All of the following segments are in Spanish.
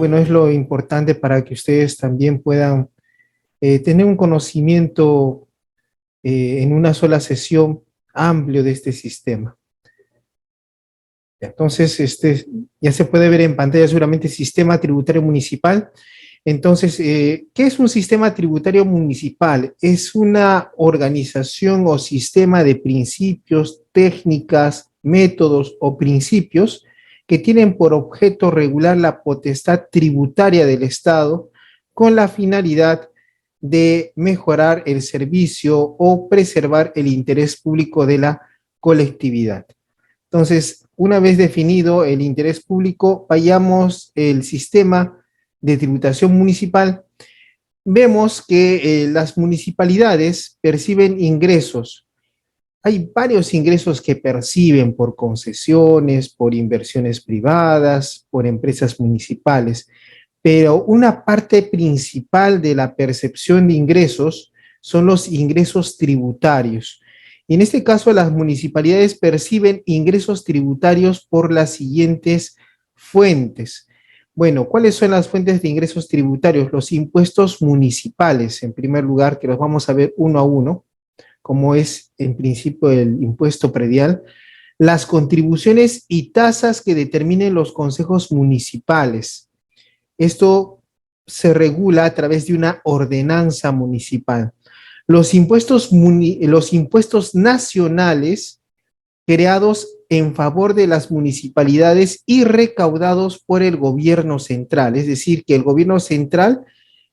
bueno, es lo importante para que ustedes también puedan tener un conocimiento en una sola sesión amplio de este sistema. Entonces, ya se puede ver en pantalla seguramente Sistema Tributario Municipal. Entonces, ¿qué es un sistema tributario municipal? Es una organización o sistema de principios, técnicas, métodos o principios que tienen por objeto regular la potestad tributaria del Estado con la finalidad de mejorar el servicio o preservar el interés público de la colectividad. Entonces, una vez definido el interés público, vayamos el sistema de tributación municipal. Vemos que las municipalidades perciben ingresos. Hay varios ingresos que perciben por concesiones, por inversiones privadas, por empresas municipales, pero una parte principal de la percepción de ingresos son los ingresos tributarios. Y en este caso, las municipalidades perciben ingresos tributarios por las siguientes fuentes. Bueno, ¿cuáles son las fuentes de ingresos tributarios? Los impuestos municipales, en primer lugar, que los vamos a ver uno a uno, como es en principio el impuesto predial, las contribuciones y tasas que determinen los consejos municipales. Esto se regula a través de una ordenanza municipal. Los impuestos nacionales creados en favor de las municipalidades y recaudados por el gobierno central, es decir, que el gobierno central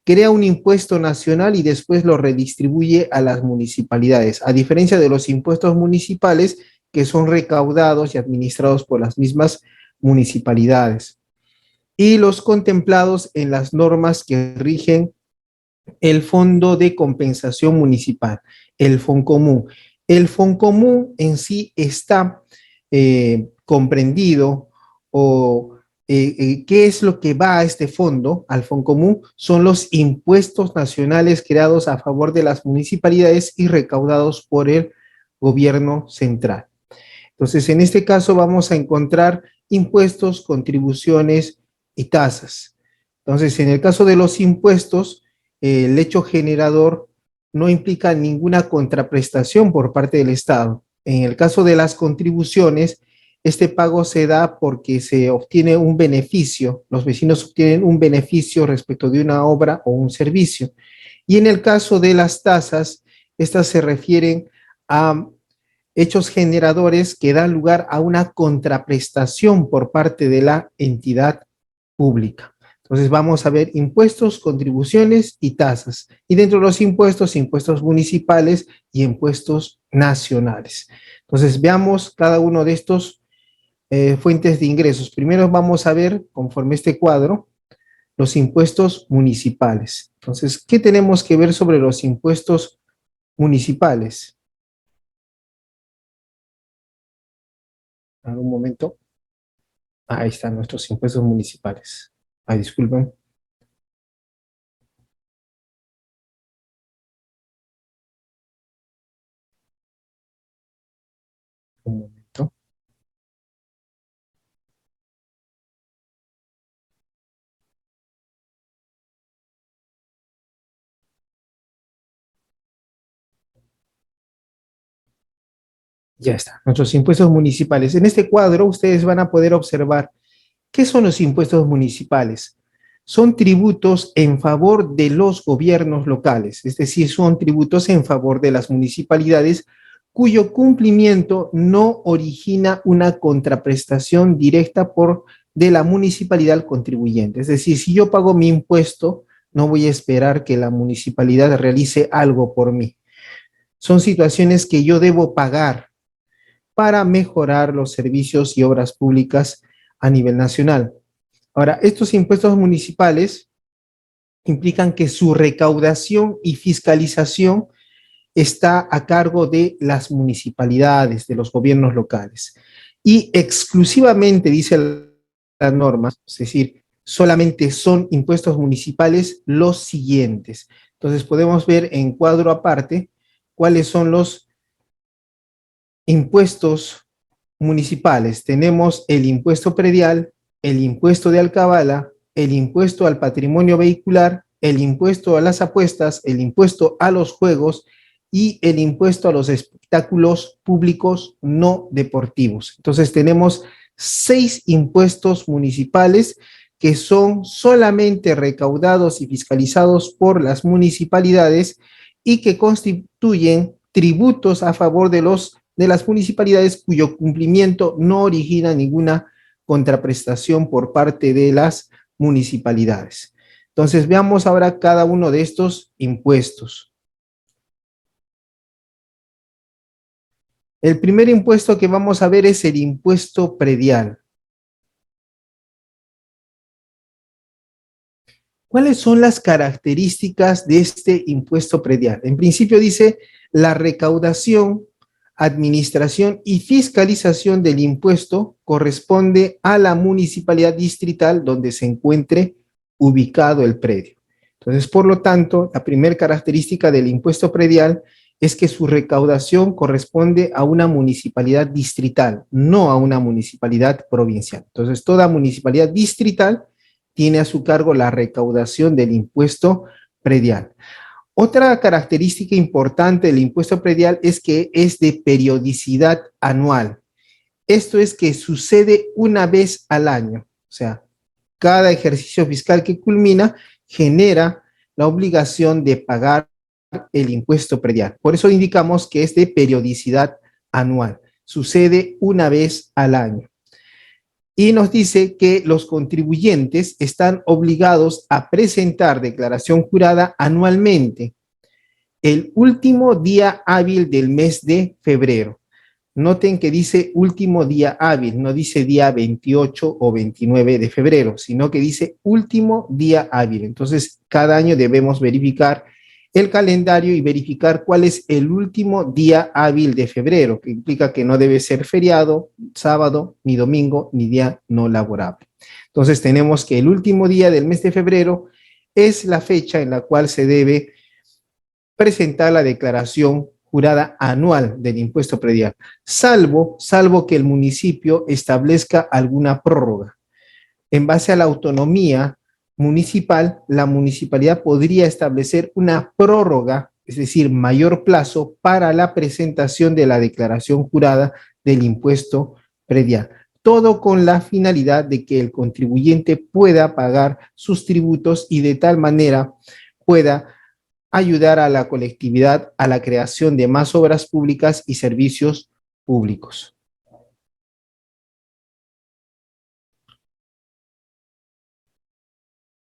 crea un impuesto nacional y después lo redistribuye a las municipalidades, a diferencia de los impuestos municipales que son recaudados y administrados por las mismas municipalidades, y los contemplados en las normas que rigen el Fondo de Compensación Municipal, el FONCOMUN. El FONCOMUN en sí está comprendido o ¿qué es lo que va a este fondo, al FONCOMUN? Son los impuestos nacionales creados a favor de las municipalidades y recaudados por el gobierno central. Entonces, en este caso vamos a encontrar impuestos, contribuciones y tasas. Entonces, en el caso de los impuestos, el hecho generador no implica ninguna contraprestación por parte del Estado. En el caso de las contribuciones, este pago se da porque se obtiene un beneficio, los vecinos obtienen un beneficio respecto de una obra o un servicio. Y en el caso de las tasas, estas se refieren a hechos generadores que dan lugar a una contraprestación por parte de la entidad pública. Entonces vamos a ver impuestos, contribuciones y tasas. Y dentro de los impuestos, impuestos municipales y impuestos nacionales. Entonces veamos cada uno de estos fuentes de ingresos. Primero vamos a ver, conforme este cuadro, los impuestos municipales. Entonces, ¿qué tenemos que ver sobre los impuestos municipales? ¿Algún momento? Ahí están nuestros impuestos municipales. Ay, disculpen. Un momento. Ya está, nuestros impuestos municipales. En este cuadro ustedes van a poder observar qué son los impuestos municipales. Son tributos en favor de los gobiernos locales, es decir, son tributos en favor de las municipalidades cuyo cumplimiento no origina una contraprestación directa de la municipalidad al contribuyente. Es decir, si yo pago mi impuesto, no voy a esperar que la municipalidad realice algo por mí. Son situaciones que yo debo pagar para mejorar los servicios y obras públicas a nivel nacional. Ahora, estos impuestos municipales implican que su recaudación y fiscalización está a cargo de las municipalidades, de los gobiernos locales. Y exclusivamente, dice las normas, es decir, solamente son impuestos municipales los siguientes. Entonces podemos ver en cuadro aparte cuáles son los impuestos municipales. Tenemos el impuesto predial, el impuesto de alcabala, el impuesto al patrimonio vehicular, el impuesto a las apuestas, el impuesto a los juegos y el impuesto a los espectáculos públicos no deportivos. Entonces tenemos 6 impuestos municipales que son solamente recaudados y fiscalizados por las municipalidades y que constituyen tributos a favor de las municipalidades cuyo cumplimiento no origina ninguna contraprestación por parte de las municipalidades. Entonces, veamos ahora cada uno de estos impuestos. El primer impuesto que vamos a ver es el impuesto predial. ¿Cuáles son las características de este impuesto predial? En principio dice la recaudación, administración y fiscalización del impuesto corresponde a la municipalidad distrital donde se encuentre ubicado el predio. Entonces, por lo tanto, la primera característica del impuesto predial es que su recaudación corresponde a una municipalidad distrital, no a una municipalidad provincial. Entonces, toda municipalidad distrital tiene a su cargo la recaudación del impuesto predial. Otra característica importante del impuesto predial es que es de periodicidad anual. Esto es que sucede una vez al año. O sea, cada ejercicio fiscal que culmina genera la obligación de pagar el impuesto predial. Por eso indicamos que es de periodicidad anual. Sucede una vez al año. Y nos dice que los contribuyentes están obligados a presentar declaración jurada anualmente, el último día hábil del mes de febrero. Noten que dice último día hábil, no dice día 28 o 29 de febrero, sino que dice último día hábil. Entonces, cada año debemos verificar el calendario y verificar cuál es el último día hábil de febrero, que implica que no debe ser feriado, sábado, ni domingo, ni día no laborable. Entonces, tenemos que el último día del mes de febrero es la fecha en la cual se debe presentar la declaración jurada anual del impuesto predial, salvo que el municipio establezca alguna prórroga. En base a la autonomía municipal, la municipalidad podría establecer una prórroga, es decir, mayor plazo para la presentación de la declaración jurada del impuesto predial. Todo con la finalidad de que el contribuyente pueda pagar sus tributos y de tal manera pueda ayudar a la colectividad a la creación de más obras públicas y servicios públicos.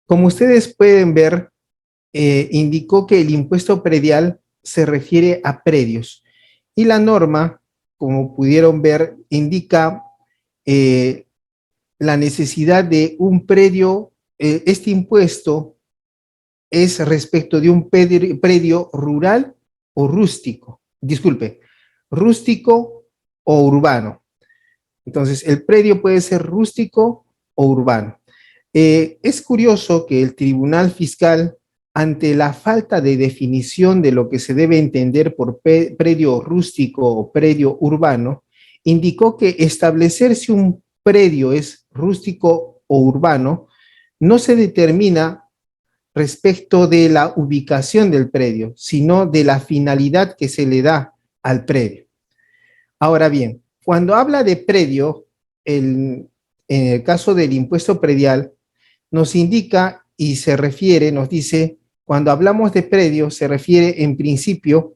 Como ustedes pueden ver, indicó que el impuesto predial se refiere a predios y la norma, como pudieron ver, indica la necesidad de un predio. Este impuesto es respecto de un predio rural o rústico, disculpe, rústico o urbano. Entonces, el predio puede ser rústico o urbano. Es curioso que el Tribunal Fiscal, ante la falta de definición de lo que se debe entender por predio rústico o predio urbano, indicó que establecer si un predio es rústico o urbano no se determina respecto de la ubicación del predio, sino de la finalidad que se le da al predio. Ahora bien, cuando habla de predio, en el caso del impuesto predial, nos indica y se refiere, nos dice, cuando hablamos de predio, se refiere en principio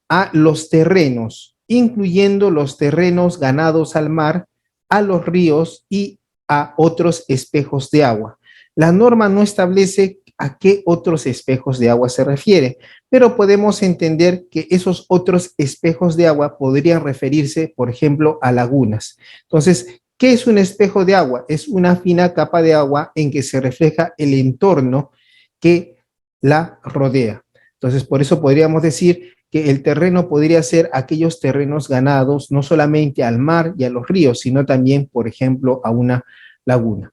a los terrenos, incluyendo los terrenos ganados al mar, a los ríos y a otros espejos de agua. La norma no establece a qué otros espejos de agua se refiere, pero podemos entender que esos otros espejos de agua podrían referirse, por ejemplo, a lagunas. Entonces, ¿qué es un espejo de agua? Es una fina capa de agua en que se refleja el entorno que la rodea. Entonces, por eso podríamos decir que el terreno podría ser aquellos terrenos ganados no solamente al mar y a los ríos, sino también, por ejemplo, a una laguna.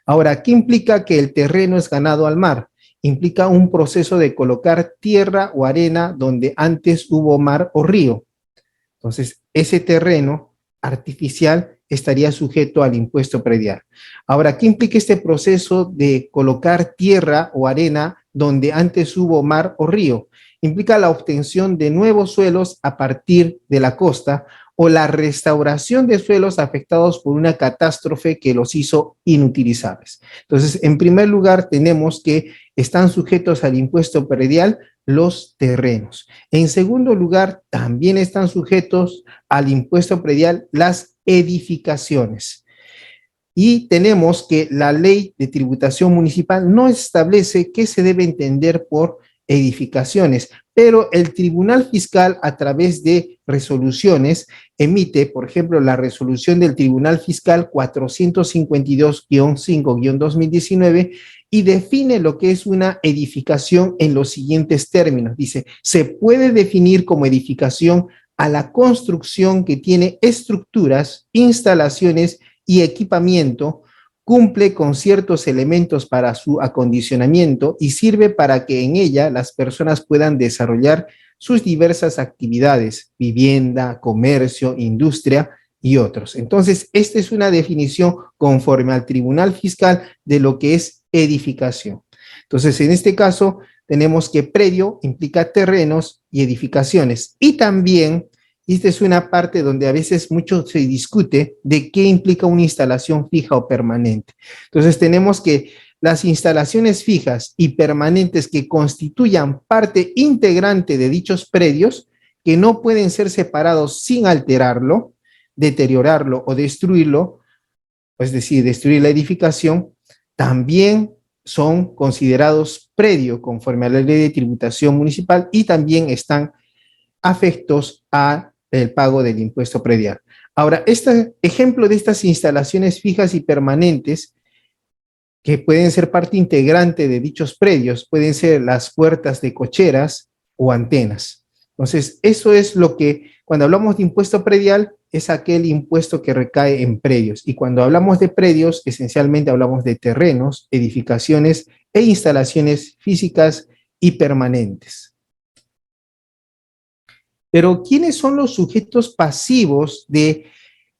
Ahora, ¿qué implica que el terreno es ganado al mar? Implica un proceso de colocar tierra o arena donde antes hubo mar o río. Entonces, ese terreno artificial estaría sujeto al impuesto predial. Ahora, ¿qué implica este proceso de colocar tierra o arena donde antes hubo mar o río? Implica la obtención de nuevos suelos a partir de la costa o la restauración de suelos afectados por una catástrofe que los hizo inutilizables. Entonces, en primer lugar, tenemos que están sujetos al impuesto predial los terrenos. En segundo lugar, también están sujetos al impuesto predial las edificaciones. Y tenemos que la ley de tributación municipal no establece qué se debe entender por edificaciones, pero el Tribunal Fiscal a través de resoluciones emite, por ejemplo, la resolución del Tribunal Fiscal 452-5-2019 y define lo que es una edificación en los siguientes términos. Dice, se puede definir como edificación a la construcción que tiene estructuras, instalaciones y equipamiento, cumple con ciertos elementos para su acondicionamiento y sirve para que en ella las personas puedan desarrollar sus diversas actividades, vivienda, comercio, industria y otros. Entonces, esta es una definición conforme al Tribunal Fiscal de lo que es edificación. Entonces, en este caso, tenemos que predio implica terrenos y edificaciones. Y también, esta es una parte donde a veces mucho se discute de qué implica una instalación fija o permanente. Entonces, tenemos que las instalaciones fijas y permanentes que constituyan parte integrante de dichos predios, que no pueden ser separados sin alterarlo, deteriorarlo o destruirlo, es decir, destruir la edificación, también son considerados predio conforme a la ley de tributación municipal y también están afectos al pago del impuesto predial. Ahora, este ejemplo de estas instalaciones fijas y permanentes que pueden ser parte integrante de dichos predios, pueden ser las puertas de cocheras o antenas. Entonces, eso es lo que, cuando hablamos de impuesto predial, es aquel impuesto que recae en predios. Y cuando hablamos de predios, esencialmente hablamos de terrenos, edificaciones e instalaciones físicas y permanentes. Pero, ¿quiénes son los sujetos pasivos del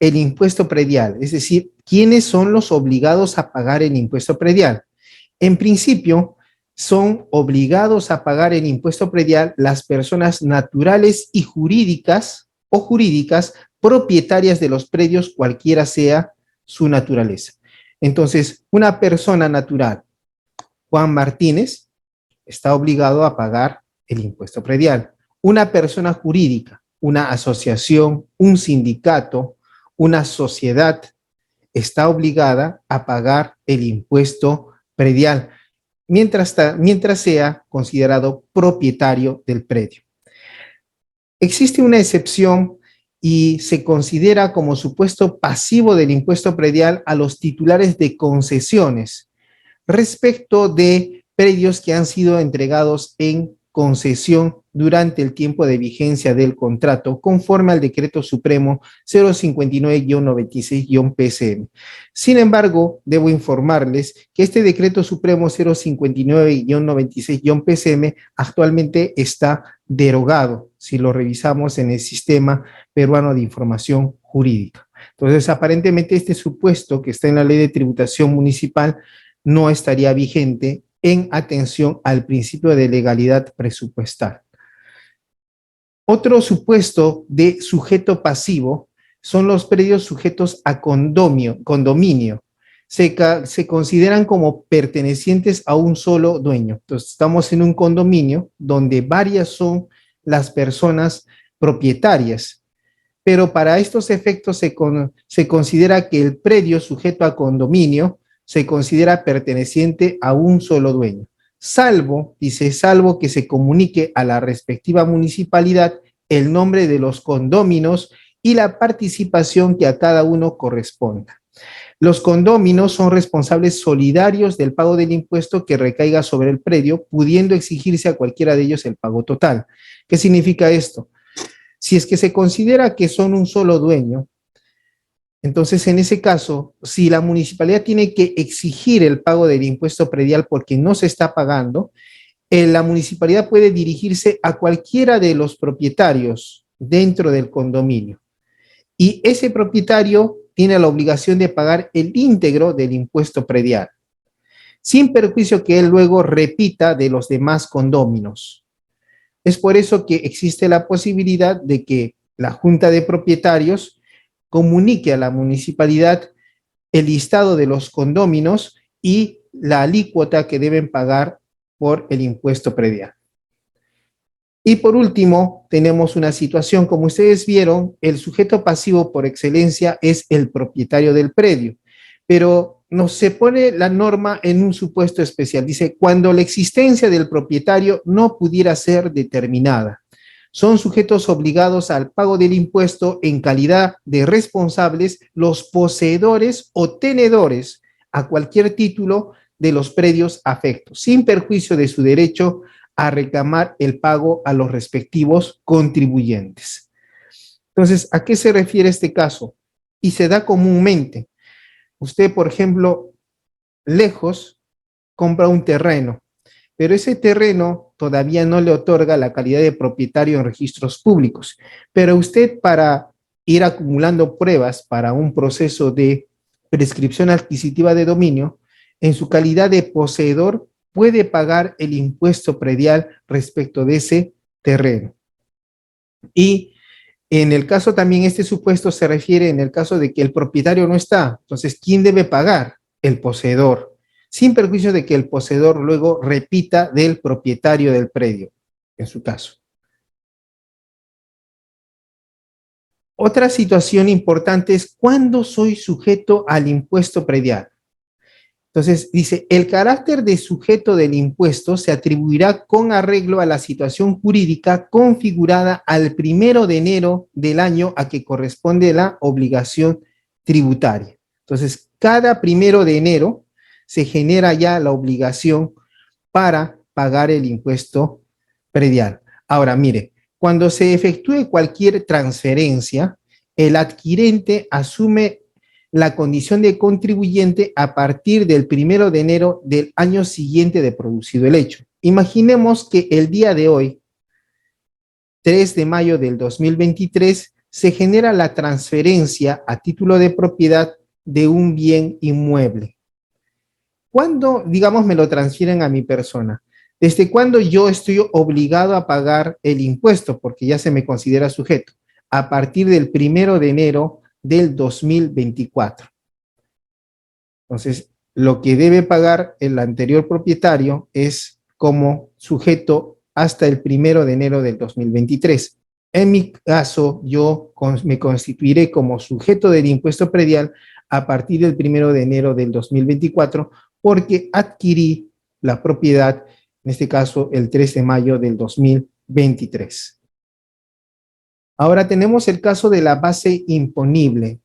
impuesto predial? Es decir, ¿quiénes son los obligados a pagar el impuesto predial? En principio, son obligados a pagar el impuesto predial las personas naturales y jurídicas o jurídicas propietarias de los predios, cualquiera sea su naturaleza. Entonces, una persona natural, Juan Martínez, está obligado a pagar el impuesto predial. Una persona jurídica, una asociación, un sindicato, una sociedad, está obligada a pagar el impuesto predial, mientras sea considerado propietario del predio. Existe una excepción y se considera como supuesto pasivo del impuesto predial a los titulares de concesiones respecto de predios que han sido entregados en concesión durante el tiempo de vigencia del contrato, conforme al Decreto Supremo 059-96-PCM. Sin embargo, debo informarles que este Decreto Supremo 059-96-PCM actualmente está derogado, si lo revisamos en el Sistema Peruano de Información Jurídica. Entonces, aparentemente este supuesto que está en la Ley de Tributación Municipal no estaría vigente en atención al principio de legalidad presupuestal. Otro supuesto de sujeto pasivo son los predios sujetos a condominio. Se consideran como pertenecientes a un solo dueño. Entonces, estamos en un condominio donde varias son las personas propietarias, pero para estos efectos se considera que el predio sujeto a condominio se considera perteneciente a un solo dueño, salvo que se comunique a la respectiva municipalidad el nombre de los condóminos y la participación que a cada uno corresponda. Los condóminos son responsables solidarios del pago del impuesto que recaiga sobre el predio, pudiendo exigirse a cualquiera de ellos el pago total. ¿Qué significa esto? Si es que se considera que son un solo dueño, entonces, en ese caso, si la municipalidad tiene que exigir el pago del impuesto predial porque no se está pagando, la municipalidad puede dirigirse a cualquiera de los propietarios dentro del condominio y ese propietario tiene la obligación de pagar el íntegro del impuesto predial, sin perjuicio que él luego repita de los demás condóminos. Es por eso que existe la posibilidad de que la Junta de Propietarios comunique a la municipalidad el listado de los condóminos y la alícuota que deben pagar por el impuesto predial. Y por último, tenemos una situación, como ustedes vieron, el sujeto pasivo por excelencia es el propietario del predio, pero nos se pone la norma en un supuesto especial. Dice, cuando la existencia del propietario no pudiera ser determinada, son sujetos obligados al pago del impuesto en calidad de responsables los poseedores o tenedores a cualquier título de los predios afectos, sin perjuicio de su derecho a reclamar el pago a los respectivos contribuyentes. Entonces, ¿a qué se refiere este caso? Y se da comúnmente. Usted, por ejemplo, lejos compra un terreno, pero ese terreno todavía no le otorga la calidad de propietario en registros públicos. Pero usted, para ir acumulando pruebas para un proceso de prescripción adquisitiva de dominio, en su calidad de poseedor, puede pagar el impuesto predial respecto de ese terreno. Y en el caso también, este supuesto se refiere en el caso de que el propietario no está. Entonces, ¿quién debe pagar? El poseedor, sin perjuicio de que el poseedor luego repita del propietario del predio, en su caso. Otra situación importante es cuándo soy sujeto al impuesto predial. Entonces, dice, el carácter de sujeto del impuesto se atribuirá con arreglo a la situación jurídica configurada al 1 de enero del año a que corresponde la obligación tributaria. Entonces, cada 1 de enero se genera ya la obligación para pagar el impuesto predial. Ahora, mire, cuando se efectúe cualquier transferencia, el adquirente asume la condición de contribuyente a partir del 1 de enero del año siguiente de producido el hecho. Imaginemos que el día de hoy, 3 de mayo del 2023, se genera la transferencia a título de propiedad de un bien inmueble. ¿Cuándo, digamos, me lo transfieren a mi persona? ¿Desde cuándo yo estoy obligado a pagar el impuesto? Porque ya se me considera sujeto. A partir del 1 de enero del 2024. Entonces, lo que debe pagar el anterior propietario es como sujeto hasta el 1 de enero del 2023. En mi caso, yo me constituiré como sujeto del impuesto predial a partir del 1 de enero del 2024 porque adquirí la propiedad, en este caso, el 3 de mayo del 2023. Ahora tenemos el caso de la base imponible.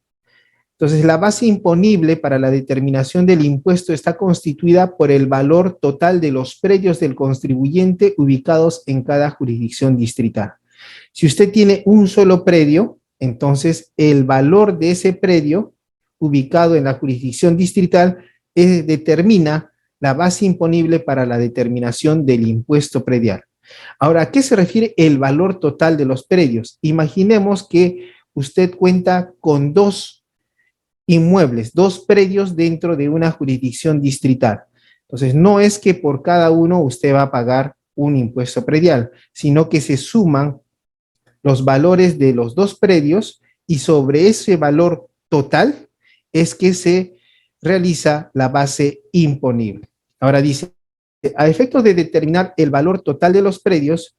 Entonces, la base imponible para la determinación del impuesto está constituida por el valor total de los predios del contribuyente ubicados en cada jurisdicción distrital. Si usted tiene un solo predio, entonces el valor de ese predio ubicado en la jurisdicción distrital determina la base imponible para la determinación del impuesto predial. Ahora, ¿a qué se refiere el valor total de los predios? Imaginemos que usted cuenta con 2 inmuebles, 2 predios dentro de una jurisdicción distrital. Entonces, no es que por cada uno usted va a pagar un impuesto predial, sino que se suman los valores de los 2 predios y sobre ese valor total es que se realiza la base imponible. Ahora dice, a efectos de determinar el valor total de los predios,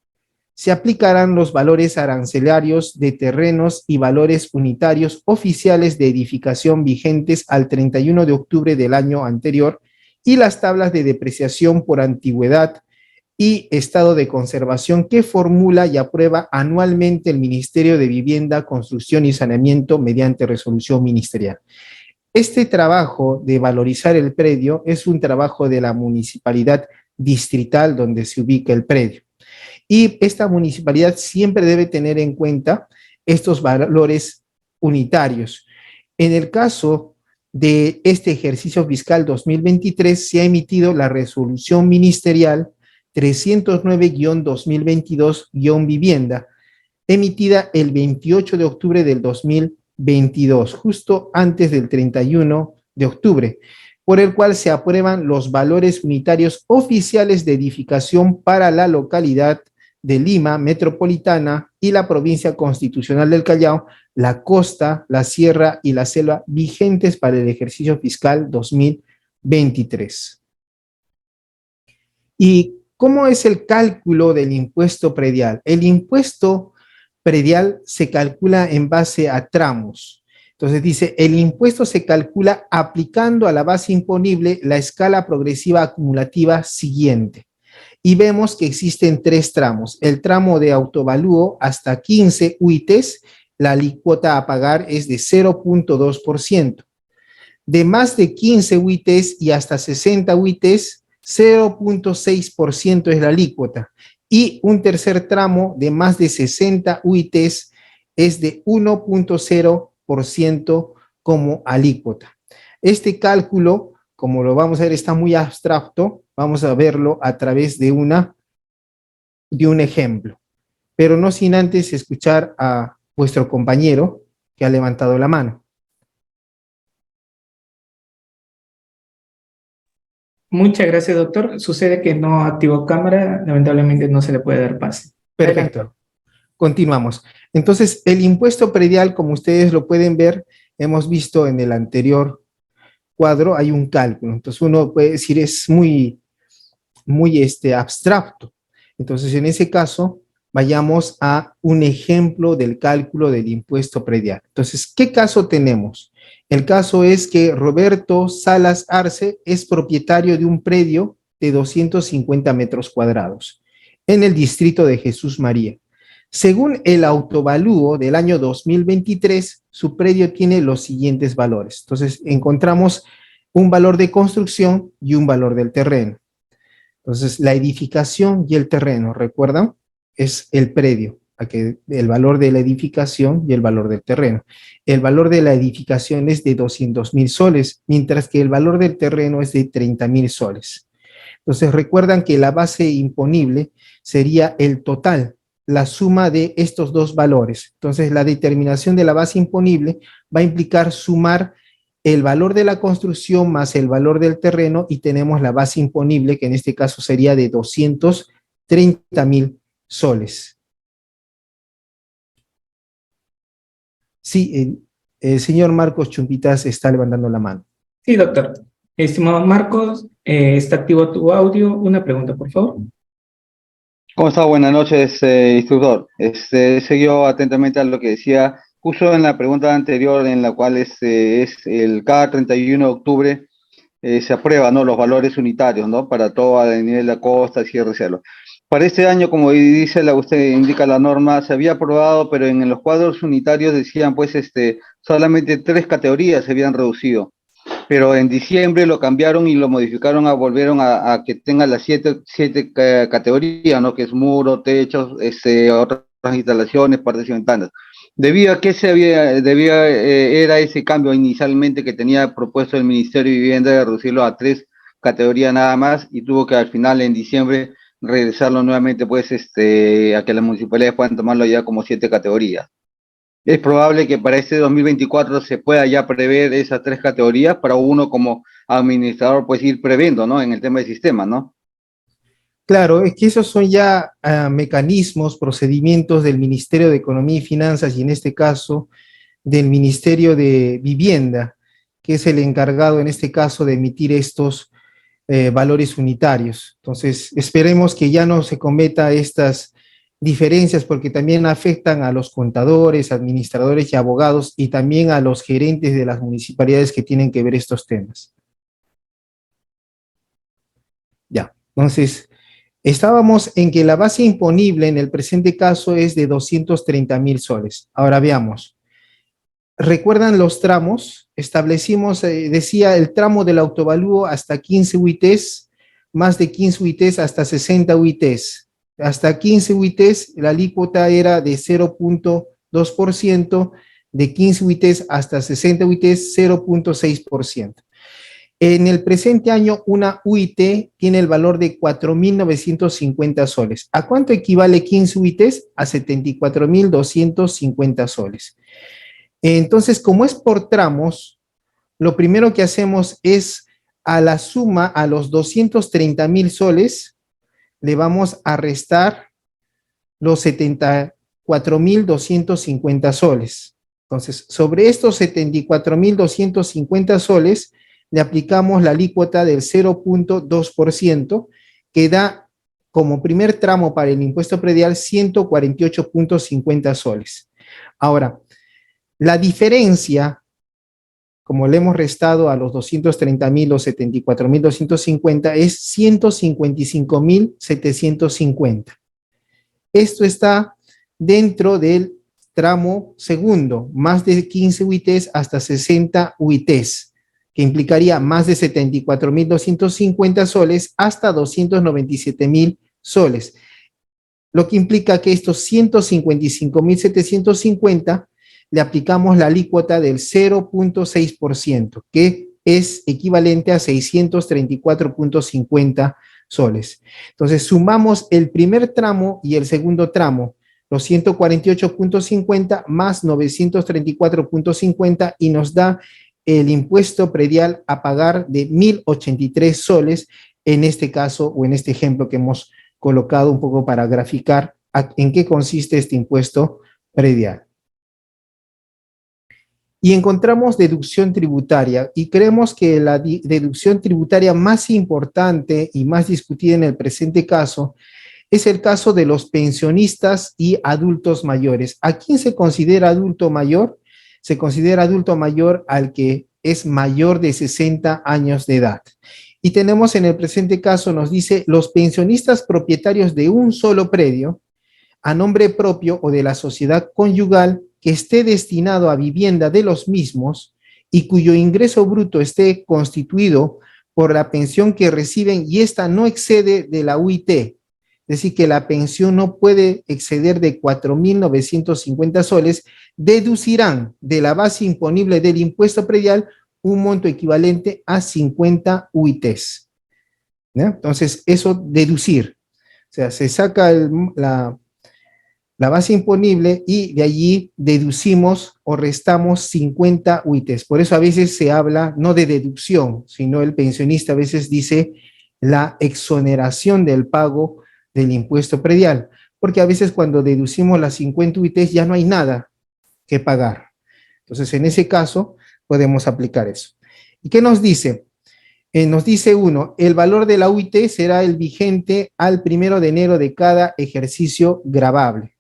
se aplicarán los valores arancelarios de terrenos y valores unitarios oficiales de edificación vigentes al 31 de octubre del año anterior y las tablas de depreciación por antigüedad y estado de conservación que formula y aprueba anualmente el Ministerio de Vivienda, Construcción y Saneamiento mediante resolución ministerial. Este trabajo de valorizar el predio es un trabajo de la municipalidad distrital donde se ubica el predio. Y esta municipalidad siempre debe tener en cuenta estos valores unitarios. En el caso de este ejercicio fiscal 2023, se ha emitido la resolución ministerial 309-2022-vivienda, emitida el 28 de octubre del 2023 2022, justo antes del 31 de octubre, por el cual se aprueban los valores unitarios oficiales de edificación para la localidad de Lima metropolitana y la provincia constitucional del Callao, la costa, la sierra y la selva vigentes para el ejercicio fiscal 2023. ¿Y cómo es el cálculo del impuesto predial? El impuesto predial se calcula en base a tramos. Entonces dice, el impuesto se calcula aplicando a la base imponible la escala progresiva acumulativa siguiente. Y vemos que existen tres tramos. El tramo de autovalúo hasta 15 UITs, la alícuota a pagar es de 0.2%. De más de 15 UITs y hasta 60 UITs, 0.6% es la alícuota. Y un tercer tramo de más de 60 UITs es de 1.0% como alícuota. Este cálculo, como lo vamos a ver, está muy abstracto. Vamos a verlo a través de un ejemplo. Pero no sin antes escuchar a vuestro compañero que ha levantado la mano. Muchas gracias, doctor. Sucede que no activó cámara, lamentablemente no se le puede dar pase. Perfecto. Adelante. Continuamos. Entonces, el impuesto predial, como ustedes lo pueden ver, hemos visto en el anterior cuadro, hay un cálculo. Entonces, uno puede decir, es muy abstracto. Entonces, en ese caso, vayamos a un ejemplo del cálculo del impuesto predial. Entonces, ¿qué caso tenemos? El caso es que Roberto Salas Arce es propietario de un predio de 250 metros cuadrados en el distrito de Jesús María. Según el autovalúo del año 2023, su predio tiene los siguientes valores. Entonces, encontramos un valor de construcción y un valor del terreno. Entonces, la edificación y el terreno, ¿recuerdan? Es el predio, el valor de la edificación y el valor del terreno. El valor de la edificación es de 200,000 soles, mientras que el valor del terreno es de 30,000 soles. Entonces, recuerdan que la base imponible sería el total, la suma de estos dos valores. Entonces, la determinación de la base imponible va a implicar sumar el valor de la construcción más el valor del terreno y tenemos la base imponible, que en este caso sería de 230,000 soles. Sí, el señor Marcos Chumpitas está levantando la mano. Sí, doctor. Estimado Marcos, está activo tu audio. Una pregunta, por favor. ¿Cómo está? Buenas noches, instructor. Siguió atentamente a lo que decía, justo en la pregunta anterior, en la cual es el cada 31 de octubre se aprueban, ¿no?, los valores unitarios, ¿no?, para todo el nivel de la costa, cierre, cielo. Para este año, como dice usted indica la norma, se había aprobado, pero en los cuadros unitarios decían, pues, solamente 3 categorías se habían reducido. Pero en diciembre lo cambiaron y lo modificaron, volvieron a que tenga las siete categorías, ¿no? Que es muro, techos, otras instalaciones, partes y ventanas. ¿Debido a qué era ese cambio inicialmente que tenía propuesto el Ministerio de Vivienda de reducirlo a 3 categorías nada más y tuvo que al final en diciembre regresarlo nuevamente, pues, a que las municipalidades puedan tomarlo ya como 7 categorías? Es probable que para este 2024 se pueda ya prever esas 3 categorías para uno como administrador, pues, ir previendo, ¿no?, en el tema del sistema, ¿no? Claro, es que esos son ya mecanismos, procedimientos del Ministerio de Economía y Finanzas y en este caso del Ministerio de Vivienda, que es el encargado en este caso de emitir estos valores unitarios. Entonces, esperemos que ya no se cometa estas diferencias porque también afectan a los contadores, administradores y abogados y también a los gerentes de las municipalidades que tienen que ver estos temas. Ya, entonces, estábamos en que la base imponible en el presente caso es de 230,000 soles. Ahora veamos. ¿Recuerdan los tramos? Establecimos, decía, el tramo del autovalúo hasta 15 UITs, más de 15 UITs hasta 60 UITs. Hasta 15 UITs la alícuota era de 0.2%, de 15 UITs hasta 60 UITs 0.6%. En el presente año, una UIT tiene el valor de 4,950 soles. ¿A cuánto equivale 15 UITs? A 74,250 soles. Entonces, como es por tramos, lo primero que hacemos es a la suma, a los 230.000 soles, le vamos a restar los 74.250 soles. Entonces, sobre estos 74.250 soles, le aplicamos la alícuota del 0.2%, que da como primer tramo para el impuesto predial 148.50 soles. Ahora, la diferencia, como le hemos restado a los 230.000 o 74.250, es 155.750. Esto está dentro del tramo segundo, más de 15 UITs hasta 60 UITs, que implicaría más de 74.250 soles hasta 297.000 soles. Lo que implica que estos 155.750 le aplicamos la alícuota del 0.6%, que es equivalente a 634.50 soles. Entonces, sumamos el primer tramo y el segundo tramo, los 148.50 más 934.50, y nos da el impuesto predial a pagar de 1.083 soles, en este caso, o en este ejemplo que hemos colocado un poco para graficar en qué consiste este impuesto predial. Y encontramos deducción tributaria, y creemos que la deducción tributaria más importante y más discutida en el presente caso es el caso de los pensionistas y adultos mayores. ¿A quién se considera adulto mayor? Se considera adulto mayor al que es mayor de 60 años de edad. Y tenemos en el presente caso, nos dice, los pensionistas propietarios de un solo predio, a nombre propio o de la sociedad conyugal, que esté destinado a vivienda de los mismos y cuyo ingreso bruto esté constituido por la pensión que reciben y esta no excede de la UIT, es decir, que la pensión no puede exceder de 4.950 soles, deducirán de la base imponible del impuesto predial un monto equivalente a 50 UITs. ¿Ya? Entonces, eso deducir. O sea, se saca la base imponible y de allí deducimos o restamos 50 UITs. Por eso a veces se habla no de deducción, sino el pensionista a veces dice la exoneración del pago del impuesto predial, porque a veces cuando deducimos las 50 UITs ya no hay nada que pagar. Entonces, en ese caso, podemos aplicar eso. ¿Y qué nos dice? Nos dice uno, el valor de la UIT será el vigente al 1 de enero de cada ejercicio gravable.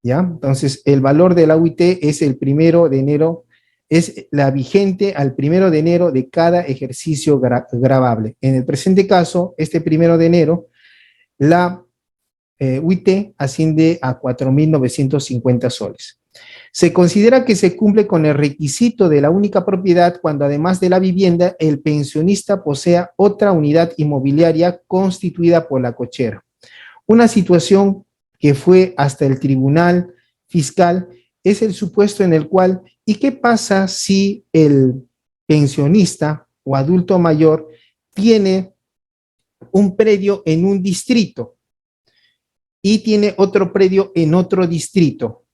¿Ya? Entonces, el valor de la UIT es el 1 de enero, es la vigente al 1 de enero de cada ejercicio gravable. En el presente caso, este 1 de enero, la UIT asciende a 4.950 soles. Se considera que se cumple con el requisito de la única propiedad cuando además de la vivienda, el pensionista posea otra unidad inmobiliaria constituida por la cochera. Una situación que fue hasta el Tribunal Fiscal es el supuesto en el cual, ¿y qué pasa si el pensionista o adulto mayor tiene un predio en un distrito y tiene otro predio en otro distrito?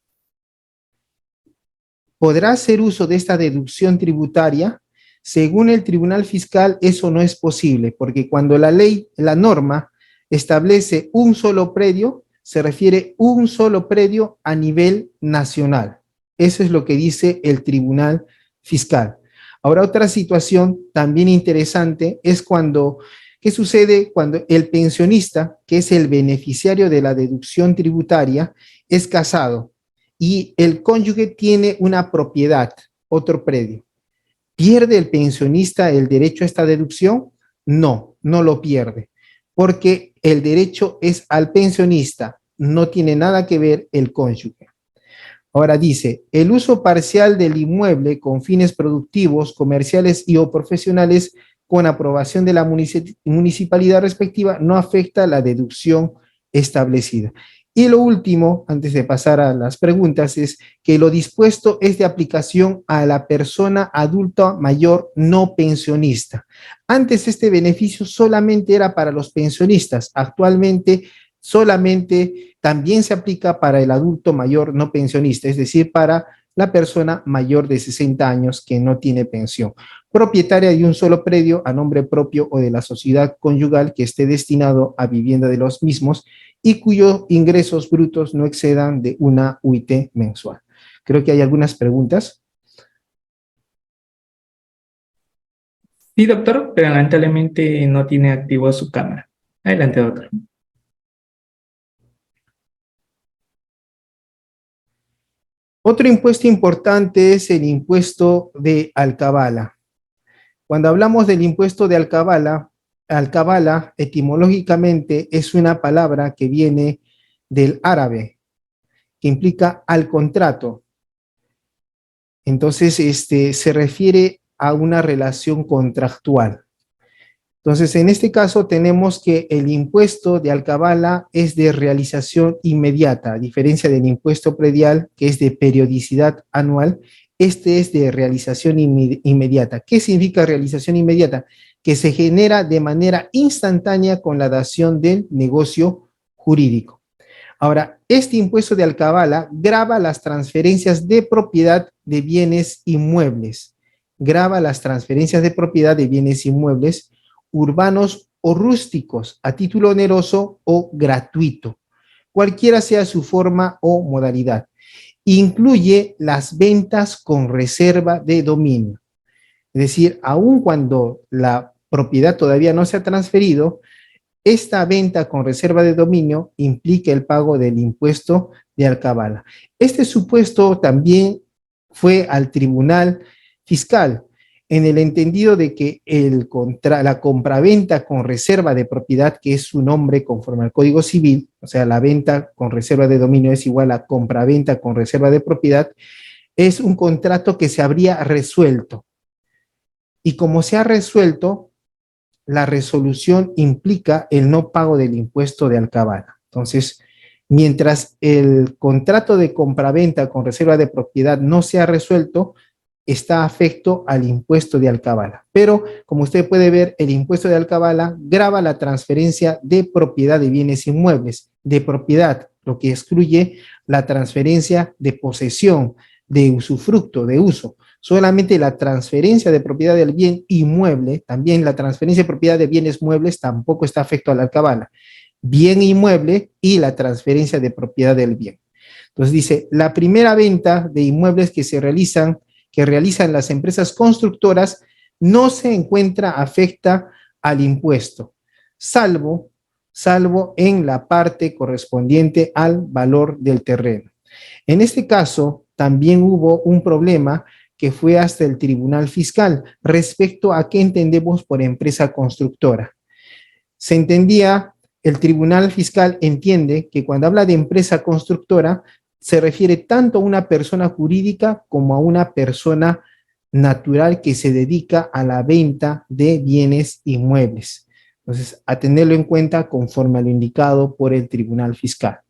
¿Podrá hacer uso de esta deducción tributaria? Según el Tribunal Fiscal, eso no es posible, porque cuando la ley, la norma, establece un solo predio, se refiere un solo predio a nivel nacional. Eso es lo que dice el Tribunal Fiscal. Ahora, otra situación también interesante es cuando, ¿qué sucede cuando el pensionista, que es el beneficiario de la deducción tributaria, es casado y el cónyuge tiene una propiedad, otro predio? ¿Pierde el pensionista el derecho a esta deducción? No, no lo pierde, porque el derecho es al pensionista, no tiene nada que ver el cónyuge. Ahora dice, el uso parcial del inmueble con fines productivos, comerciales y o profesionales con aprobación de la municipalidad respectiva no afecta la deducción establecida. Y lo último, antes de pasar a las preguntas, es que lo dispuesto es de aplicación a la persona adulta mayor no pensionista. Antes este beneficio solamente era para los pensionistas, actualmente solamente también se aplica para el adulto mayor no pensionista, es decir, para la persona mayor de 60 años que no tiene pensión, propietaria de un solo predio a nombre propio o de la sociedad conyugal que esté destinado a vivienda de los mismos y cuyos ingresos brutos no excedan de una UIT mensual. Creo que hay algunas preguntas. Sí, doctor, pero lamentablemente no tiene activo su cámara. Adelante, doctor. Otro impuesto importante es el impuesto de alcabala. Cuando hablamos del impuesto de alcabala, alcabala etimológicamente es una palabra que viene del árabe, que implica al contrato. Entonces, se refiere a una relación contractual. Entonces, en este caso tenemos que el impuesto de alcabala es de realización inmediata, a diferencia del impuesto predial, que es de periodicidad anual. Este es de realización inmediata. ¿Qué significa realización inmediata? Que se genera de manera instantánea con la dación del negocio jurídico. Ahora, este impuesto de alcabala grava las transferencias de propiedad de bienes inmuebles. Grava las transferencias de propiedad de bienes inmuebles urbanos o rústicos a título oneroso o gratuito, cualquiera sea su forma o modalidad. Incluye las ventas con reserva de dominio. Es decir, aun cuando la propiedad todavía no se ha transferido, esta venta con reserva de dominio implica el pago del impuesto de alcabala. Este supuesto también fue al tribunal fiscal, en el entendido de que la compraventa con reserva de propiedad, que es su nombre conforme al Código Civil, o sea, la venta con reserva de dominio es igual a compraventa con reserva de propiedad, es un contrato que se habría resuelto. Y como se ha resuelto, la resolución implica el no pago del impuesto de alcabala. Entonces, mientras el contrato de compraventa con reserva de propiedad no se ha resuelto, está afecto al impuesto de alcabala. Pero, como usted puede ver, el impuesto de alcabala grava la transferencia de propiedad de bienes inmuebles, de propiedad, lo que excluye la transferencia de posesión, de usufructo, de uso. Solamente la transferencia de propiedad del bien inmueble, también la transferencia de propiedad de bienes muebles tampoco está afecto a la alcabala. Bien inmueble y la transferencia de propiedad del bien. Entonces dice, la primera venta de inmuebles que realizan las empresas constructoras no se encuentra afecta al impuesto, salvo en la parte correspondiente al valor del terreno. En este caso, también hubo un problema que fue hasta el Tribunal Fiscal respecto a qué entendemos por empresa constructora. Se entendía, el Tribunal Fiscal entiende que cuando habla de empresa constructora, se refiere tanto a una persona jurídica como a una persona natural que se dedica a la venta de bienes inmuebles. Entonces, a tenerlo en cuenta conforme a lo indicado por el Tribunal Fiscal.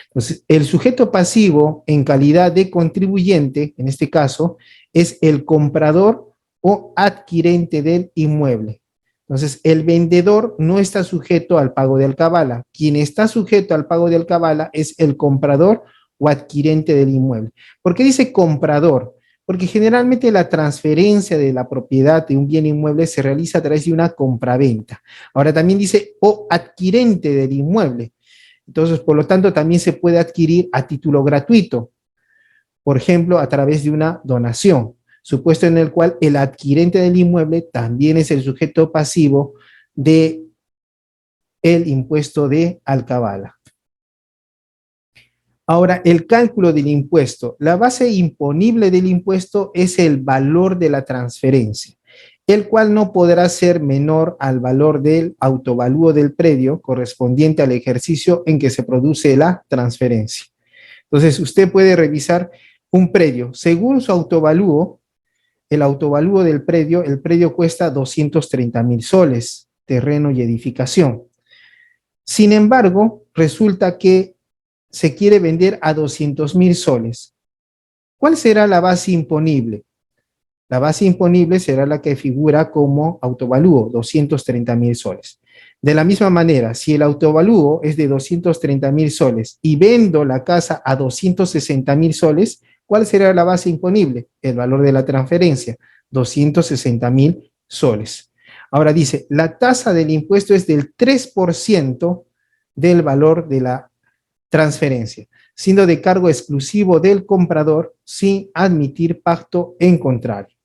Entonces, el sujeto pasivo en calidad de contribuyente, en este caso, es el comprador o adquirente del inmueble. Entonces, el vendedor no está sujeto al pago de alcabala. Quien está sujeto al pago de alcabala es el comprador o adquirente del inmueble. ¿Por qué dice comprador? Porque generalmente la transferencia de la propiedad de un bien inmueble se realiza a través de una compraventa. Ahora también dice o adquirente del inmueble. Entonces, por lo tanto, también se puede adquirir a título gratuito, por ejemplo, a través de una donación, supuesto en el cual el adquirente del inmueble también es el sujeto pasivo de el impuesto de alcabala. Ahora, el cálculo del impuesto. La base imponible del impuesto es el valor de la transferencia, el cual no podrá ser menor al valor del autovalúo del predio correspondiente al ejercicio en que se produce la transferencia. Entonces, usted puede revisar un predio. Según su autovalúo, el autovalúo del predio, el predio cuesta 230,000 soles, terreno y edificación. Sin embargo, resulta que se quiere vender a 200,000 soles. ¿Cuál será la base imponible? La base imponible será la que figura como autovalúo, 230,000 soles. De la misma manera, si el autovalúo es de 230,000 soles y vendo la casa a 260,000 soles, ¿Cuál será la base imponible? El valor de la transferencia, 260.000 soles. Ahora dice, la tasa del impuesto es del 3% del valor de la transferencia, siendo de cargo exclusivo del comprador sin admitir pacto en contrario.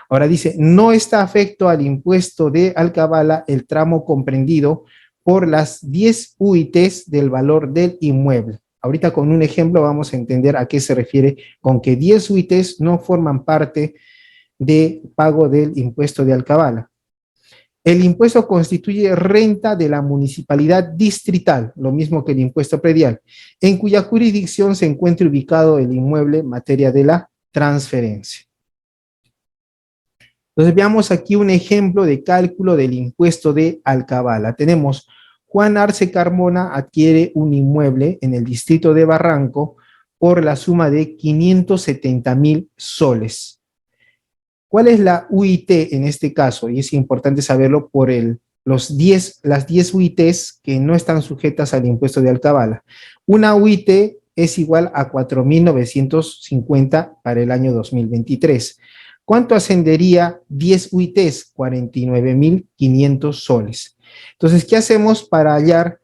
Ahora dice, no está afecto al impuesto de alcabala el tramo comprendido por las 10 UITs del valor del inmueble. Ahorita con un ejemplo vamos a entender a qué se refiere con que 10 UITs no forman parte de pago del impuesto de alcabala. El impuesto constituye renta de la municipalidad distrital, lo mismo que el impuesto predial, en cuya jurisdicción se encuentre ubicado el inmueble en materia de la transferencia. Entonces veamos aquí un ejemplo de cálculo del impuesto de alcabala. Tenemos Juan Arce Carmona adquiere un inmueble en el distrito de Barranco por la suma de 570.000 soles. ¿Cuál es la UIT en este caso? Y es importante saberlo por las 10 UITs que no están sujetas al impuesto de alcabala. Una UIT es igual a 4.950 para el año 2023. ¿Cuánto ascendería 10 UITs? 49.500 soles. Entonces, ¿qué hacemos para hallar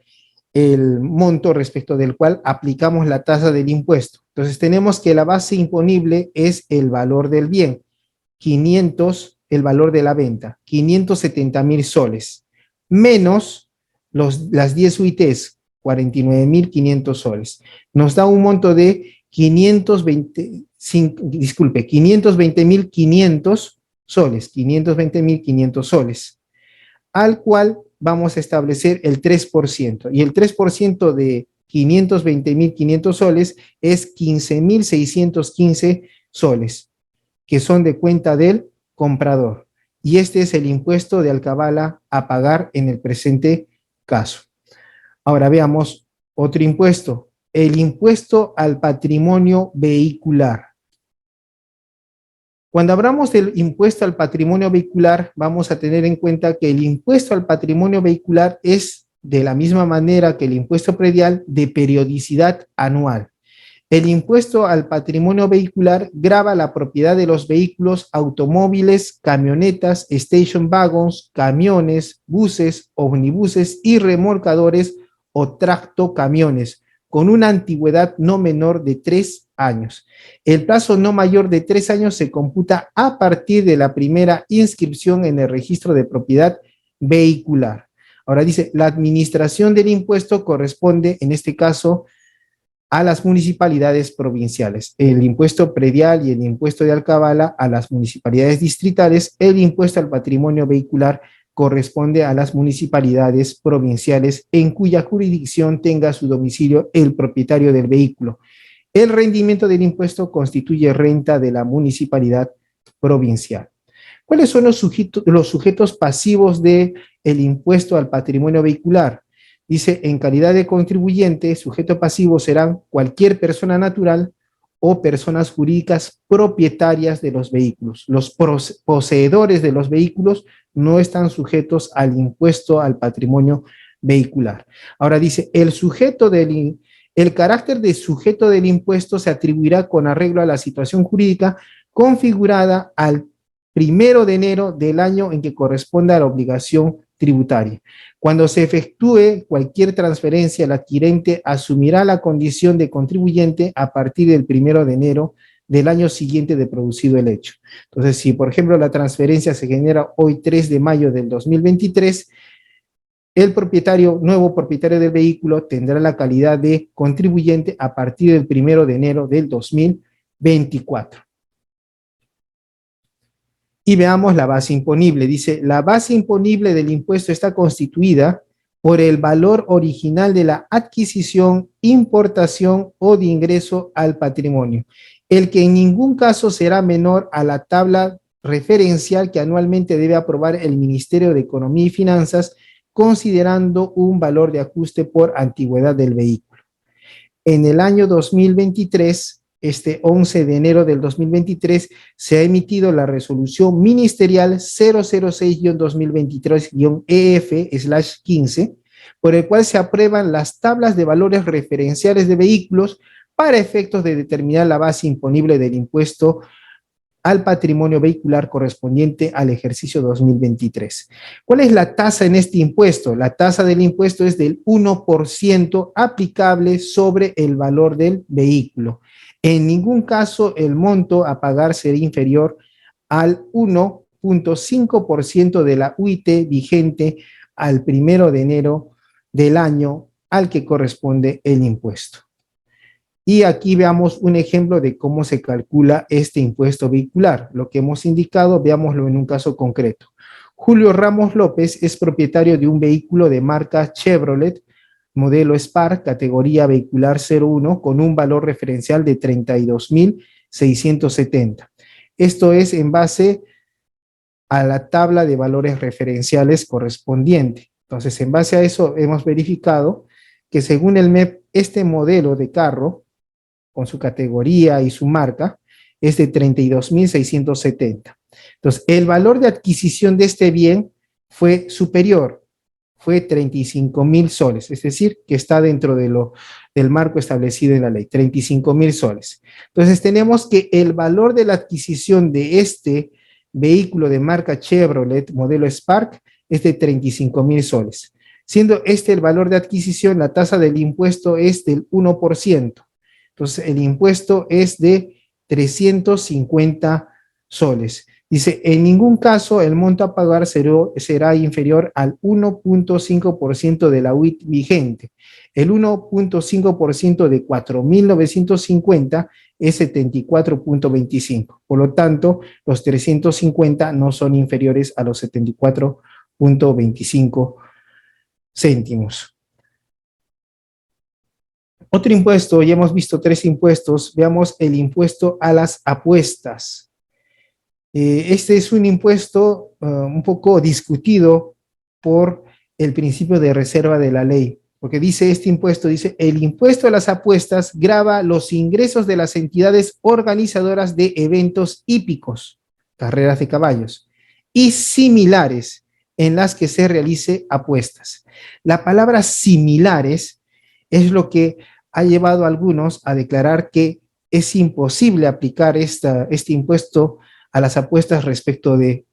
el monto respecto del cual aplicamos la tasa del impuesto? Entonces, tenemos que la base imponible es el valor del bien. 500, el valor de la venta, 570.000 soles, menos las 10 UITs, 49.500 soles. Nos da un monto de 520.500 soles, 520.500 soles, al cual vamos a establecer el 3%. Y el 3% de 520.500 soles es 15.615 soles. Que son de cuenta del comprador. Y este es el impuesto de alcabala a pagar en el presente caso. Ahora veamos otro impuesto, el impuesto al patrimonio vehicular. Cuando hablamos del impuesto al patrimonio vehicular, vamos a tener en cuenta que el impuesto al patrimonio vehicular es de la misma manera que el impuesto predial de periodicidad anual. El impuesto al patrimonio vehicular grava la propiedad de los vehículos, automóviles, camionetas, station wagons, camiones, buses, omnibuses y remolcadores o tractocamiones, con una antigüedad no menor de 3 años. El plazo no mayor de 3 años se computa a partir de la primera inscripción en el registro de propiedad vehicular. Ahora dice, la administración del impuesto corresponde, en este caso, a las municipalidades provinciales, el impuesto predial y el impuesto de alcabala a las municipalidades distritales, el impuesto al patrimonio vehicular corresponde a las municipalidades provinciales en cuya jurisdicción tenga su domicilio el propietario del vehículo. El rendimiento del impuesto constituye renta de la municipalidad provincial. ¿Cuáles son los sujetos pasivos del impuesto al patrimonio vehicular? Dice, en calidad de contribuyente, sujeto pasivo serán cualquier persona natural o personas jurídicas propietarias de los vehículos. Los poseedores de los vehículos no están sujetos al impuesto al patrimonio vehicular. Ahora dice, el carácter de sujeto del impuesto se atribuirá con arreglo a la situación jurídica configurada al 1 de enero del año en que corresponda a la obligación tributaria. Cuando se efectúe cualquier transferencia, el adquirente asumirá la condición de contribuyente a partir del 1 de enero del año siguiente de producido el hecho. Entonces, si por ejemplo la transferencia se genera hoy 3 de mayo del 2023, el nuevo propietario del vehículo tendrá la calidad de contribuyente a partir del 1 de enero del 2024. Y veamos la base imponible. Dice, la base imponible del impuesto está constituida por el valor original de la adquisición, importación o de ingreso al patrimonio, el que en ningún caso será menor a la tabla referencial que anualmente debe aprobar el Ministerio de Economía y Finanzas, considerando un valor de ajuste por antigüedad del vehículo. En el año 2023, este 11 de enero del 2023, se ha emitido la resolución ministerial 006-2023-EF/15, por el cual se aprueban las tablas de valores referenciales de vehículos para efectos de determinar la base imponible del impuesto al patrimonio vehicular correspondiente al ejercicio 2023. ¿Cuál es la tasa en este impuesto? La tasa del impuesto es del 1% aplicable sobre el valor del vehículo. En ningún caso el monto a pagar será inferior al 1.5% de la UIT vigente al 1 de enero del año al que corresponde el impuesto. Y aquí veamos un ejemplo de cómo se calcula este impuesto vehicular. Lo que hemos indicado, veámoslo en un caso concreto. Julio Ramos López es propietario de un vehículo de marca Chevrolet, modelo Spark, categoría vehicular 01, con un valor referencial de 32.670. Esto es en base a la tabla de valores referenciales correspondiente. Entonces, en base a eso, hemos verificado que según el MEP, este modelo de carro, con su categoría y su marca, es de 32.670. Entonces, el valor de adquisición de este bien fue superior, fue 35.000 soles, es decir, que está dentro del marco establecido en la ley, 35.000 soles. Entonces, tenemos que el valor de la adquisición de este vehículo de marca Chevrolet, modelo Spark, es de 35.000 soles. Siendo este el valor de adquisición, la tasa del impuesto es del 1%. Entonces, el impuesto es de 350 soles. Dice, en ningún caso el monto a pagar será inferior al 1.5% de la UIT vigente. El 1.5% de 4.950 es 74.25. Por lo tanto, los 350 no son inferiores a los 74.25 céntimos. Otro impuesto, ya hemos visto 3 impuestos, veamos el impuesto a las apuestas. Este es un impuesto un poco discutido por el principio de reserva de la ley, porque dice este impuesto, dice, el impuesto a las apuestas grava los ingresos de las entidades organizadoras de eventos hípicos, carreras de caballos, y similares en las que se realice apuestas. La palabra similares es lo que ha llevado a algunos a declarar que es imposible aplicar este impuesto a las apuestas respecto de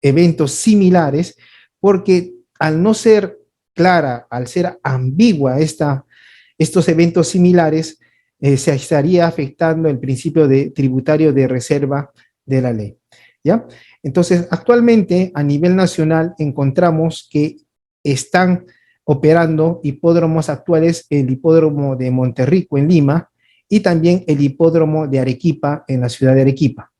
eventos similares, porque al no ser clara, al ser ambigua estos eventos similares, se estaría afectando el principio tributario de reserva de la ley. ¿Ya? Entonces, actualmente a nivel nacional encontramos que están operando hipódromos actuales, el hipódromo de Monterrico en Lima y también el hipódromo de Arequipa en la ciudad de Arequipa.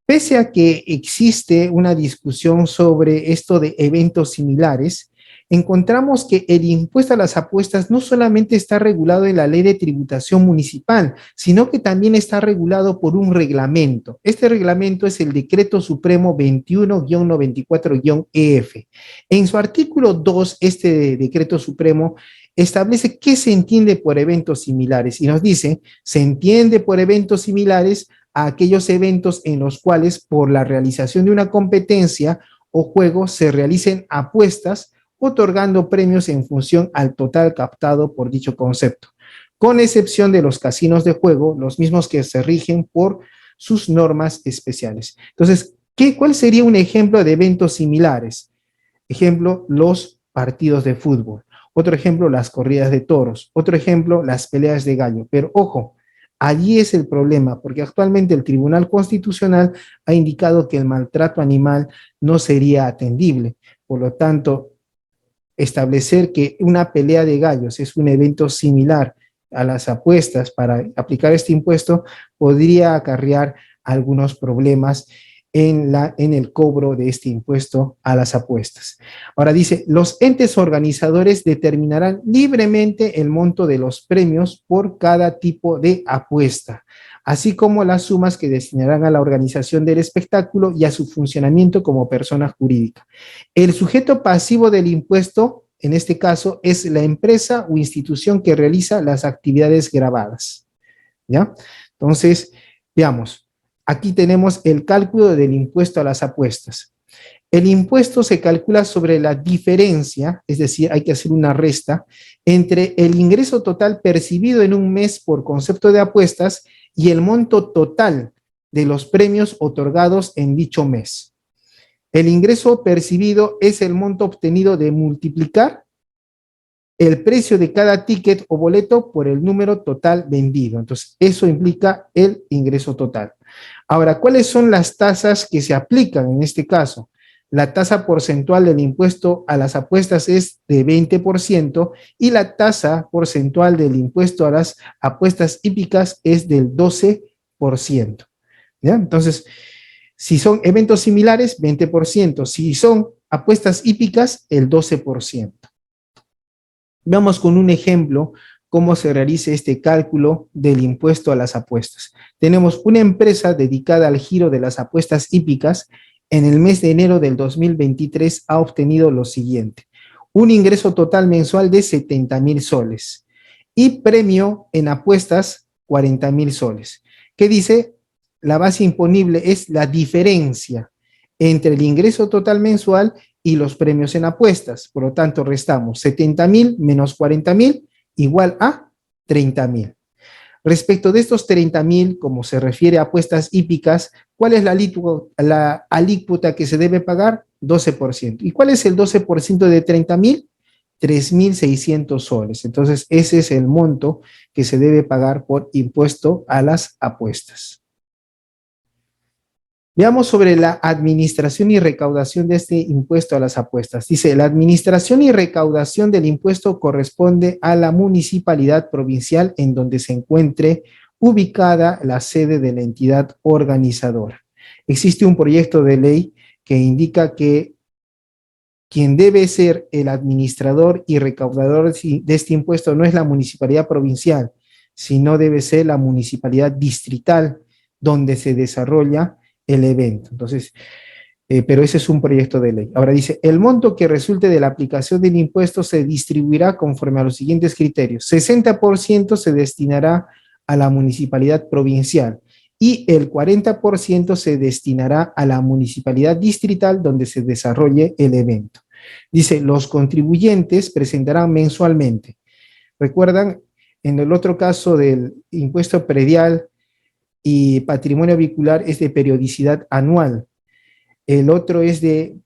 Pese a que existe una discusión sobre esto de eventos similares, encontramos que el impuesto a las apuestas no solamente está regulado en la Ley de Tributación Municipal, sino que también está regulado por un reglamento. Este reglamento es el Decreto Supremo 21-94-EF. En su artículo 2, este Decreto Supremo establece qué se entiende por eventos similares y nos dice, se entiende por eventos similares a aquellos eventos en los cuales por la realización de una competencia o juego se realicen apuestas otorgando premios en función al total captado por dicho concepto, con excepción de los casinos de juego, los mismos que se rigen por sus normas especiales. Entonces, ¿cuál sería un ejemplo de eventos similares? Ejemplo, los partidos de fútbol. Otro ejemplo, las corridas de toros. Otro ejemplo, las peleas de gallo. Pero ojo, allí es el problema, porque actualmente el Tribunal Constitucional ha indicado que el maltrato animal no sería atendible. Por lo tanto, establecer que una pelea de gallos es un evento similar a las apuestas para aplicar este impuesto podría acarrear algunos problemas en el cobro de este impuesto a las apuestas. Ahora dice, los entes organizadores determinarán libremente el monto de los premios por cada tipo de apuesta, así como las sumas que destinarán a la organización del espectáculo y a su funcionamiento como persona jurídica. El sujeto pasivo del impuesto, en este caso, es la empresa o institución que realiza las actividades gravadas. ¿Ya? Entonces, veamos. Aquí tenemos el cálculo del impuesto a las apuestas. El impuesto se calcula sobre la diferencia, es decir, hay que hacer una resta, entre el ingreso total percibido en un mes por concepto de apuestas y el monto total de los premios otorgados en dicho mes. El ingreso percibido es el monto obtenido de multiplicar el precio de cada ticket o boleto por el número total vendido. Entonces, eso implica el ingreso total. Ahora, ¿cuáles son las tasas que se aplican en este caso? La tasa porcentual del impuesto a las apuestas es de 20% y la tasa porcentual del impuesto a las apuestas hípicas es del 12%. ¿Ya? Entonces, si son eventos similares, 20%. Si son apuestas hípicas, el 12%. Veamos con un ejemplo cómo se realiza este cálculo del impuesto a las apuestas. Tenemos una empresa dedicada al giro de las apuestas hípicas. En el mes de enero del 2023 ha obtenido lo siguiente: un ingreso total mensual de 70.000 soles y premio en apuestas 40.000 soles. ¿Qué dice? La base imponible es la diferencia entre el ingreso total mensual y los premios en apuestas. Por lo tanto, restamos 70.000 menos 40.000 igual a 30.000. Respecto de estos 30.000, como se refiere a apuestas hípicas, ¿cuál es la alícuota que se debe pagar? 12%. ¿Y cuál es el 12% de 30.000? 3.600 soles. Entonces, ese es el monto que se debe pagar por impuesto a las apuestas. Veamos sobre la administración y recaudación de este impuesto a las apuestas. Dice, la administración y recaudación del impuesto corresponde a la municipalidad provincial en donde se encuentre ubicada la sede de la entidad organizadora. Existe un proyecto de ley que indica que quien debe ser el administrador y recaudador de este impuesto no es la municipalidad provincial, sino debe ser la municipalidad distrital donde se desarrolla el evento. Entonces, pero ese es un proyecto de ley. Ahora dice, el monto que resulte de la aplicación del impuesto se distribuirá conforme a los siguientes criterios. 60% se destinará a la municipalidad provincial y el 40% se destinará a la municipalidad distrital donde se desarrolle el evento. Dice, los contribuyentes presentarán mensualmente. ¿Recuerdan? En el otro caso del impuesto predial y patrimonio vehicular es de periodicidad anual. El otro es de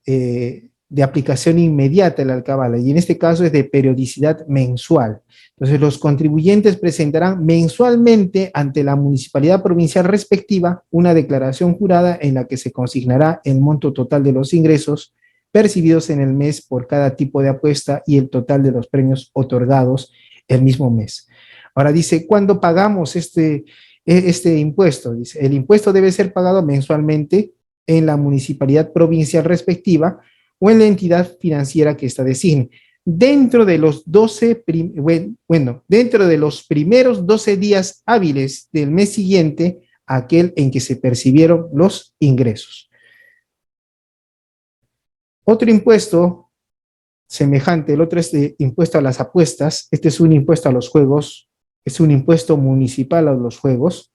aplicación inmediata, el alcabala, y en este caso es de periodicidad mensual. Entonces, los contribuyentes presentarán mensualmente ante la municipalidad provincial respectiva una declaración jurada en la que se consignará el monto total de los ingresos percibidos en el mes por cada tipo de apuesta y el total de los premios otorgados el mismo mes. Ahora dice, ¿cuándo pagamos este impuesto? Dice, el impuesto debe ser pagado mensualmente en la municipalidad provincial respectiva o en la entidad financiera que ésta designe. Dentro de los dentro de los primeros 12 días hábiles del mes siguiente a aquel en que se percibieron los ingresos. Otro impuesto semejante, el otro es de impuesto a las apuestas. Este es un impuesto a los juegos, es un impuesto municipal a los juegos.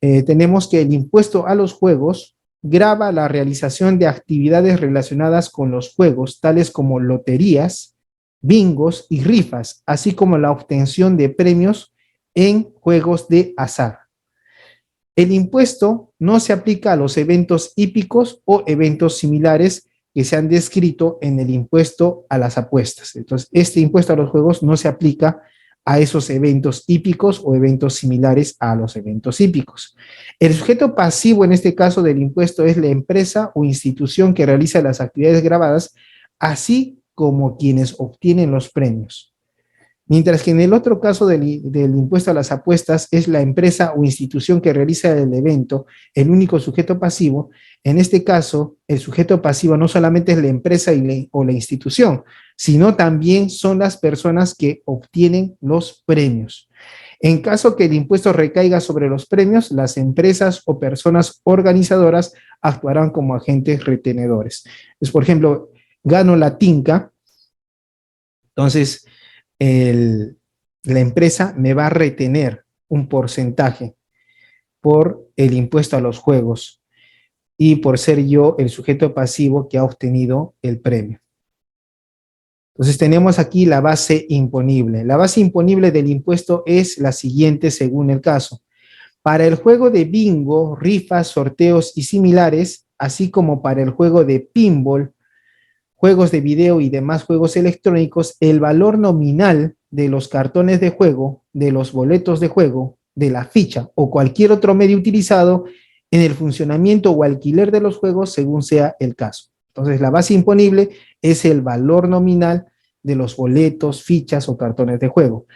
Tenemos que el impuesto a los juegos grava la realización de actividades relacionadas con los juegos, tales como loterías, bingos y rifas, así como la obtención de premios en juegos de azar. El impuesto no se aplica a los eventos hípicos o eventos similares que se han descrito en el impuesto a las apuestas. Entonces, este impuesto a los juegos no se aplica a esos eventos hípicos o eventos similares a los eventos hípicos. El sujeto pasivo en este caso del impuesto es la empresa o institución que realiza las actividades gravadas, así como quienes obtienen los premios. Mientras que en el otro caso del impuesto a las apuestas es la empresa o institución que realiza el evento, el único sujeto pasivo. En este caso, el sujeto pasivo no solamente es la empresa o la institución, sino también son las personas que obtienen los premios. En caso que el impuesto recaiga sobre los premios, las empresas o personas organizadoras actuarán como agentes retenedores. Entonces, por ejemplo, gano la tinca, entonces la empresa me va a retener un porcentaje por el impuesto a los juegos. y por ser yo el sujeto pasivo que ha obtenido el premio. Entonces tenemos aquí la base imponible. La base imponible del impuesto es la siguiente según el caso. Para el juego de bingo, rifas, sorteos y similares, así como para el juego de pinball, juegos de video y demás juegos electrónicos, el valor nominal de los cartones de juego, de los boletos de juego, de la ficha o cualquier otro medio utilizado en el funcionamiento o alquiler de los juegos según sea el caso. Entonces, la base imponible es el valor nominal de los boletos, fichas o cartones de juego.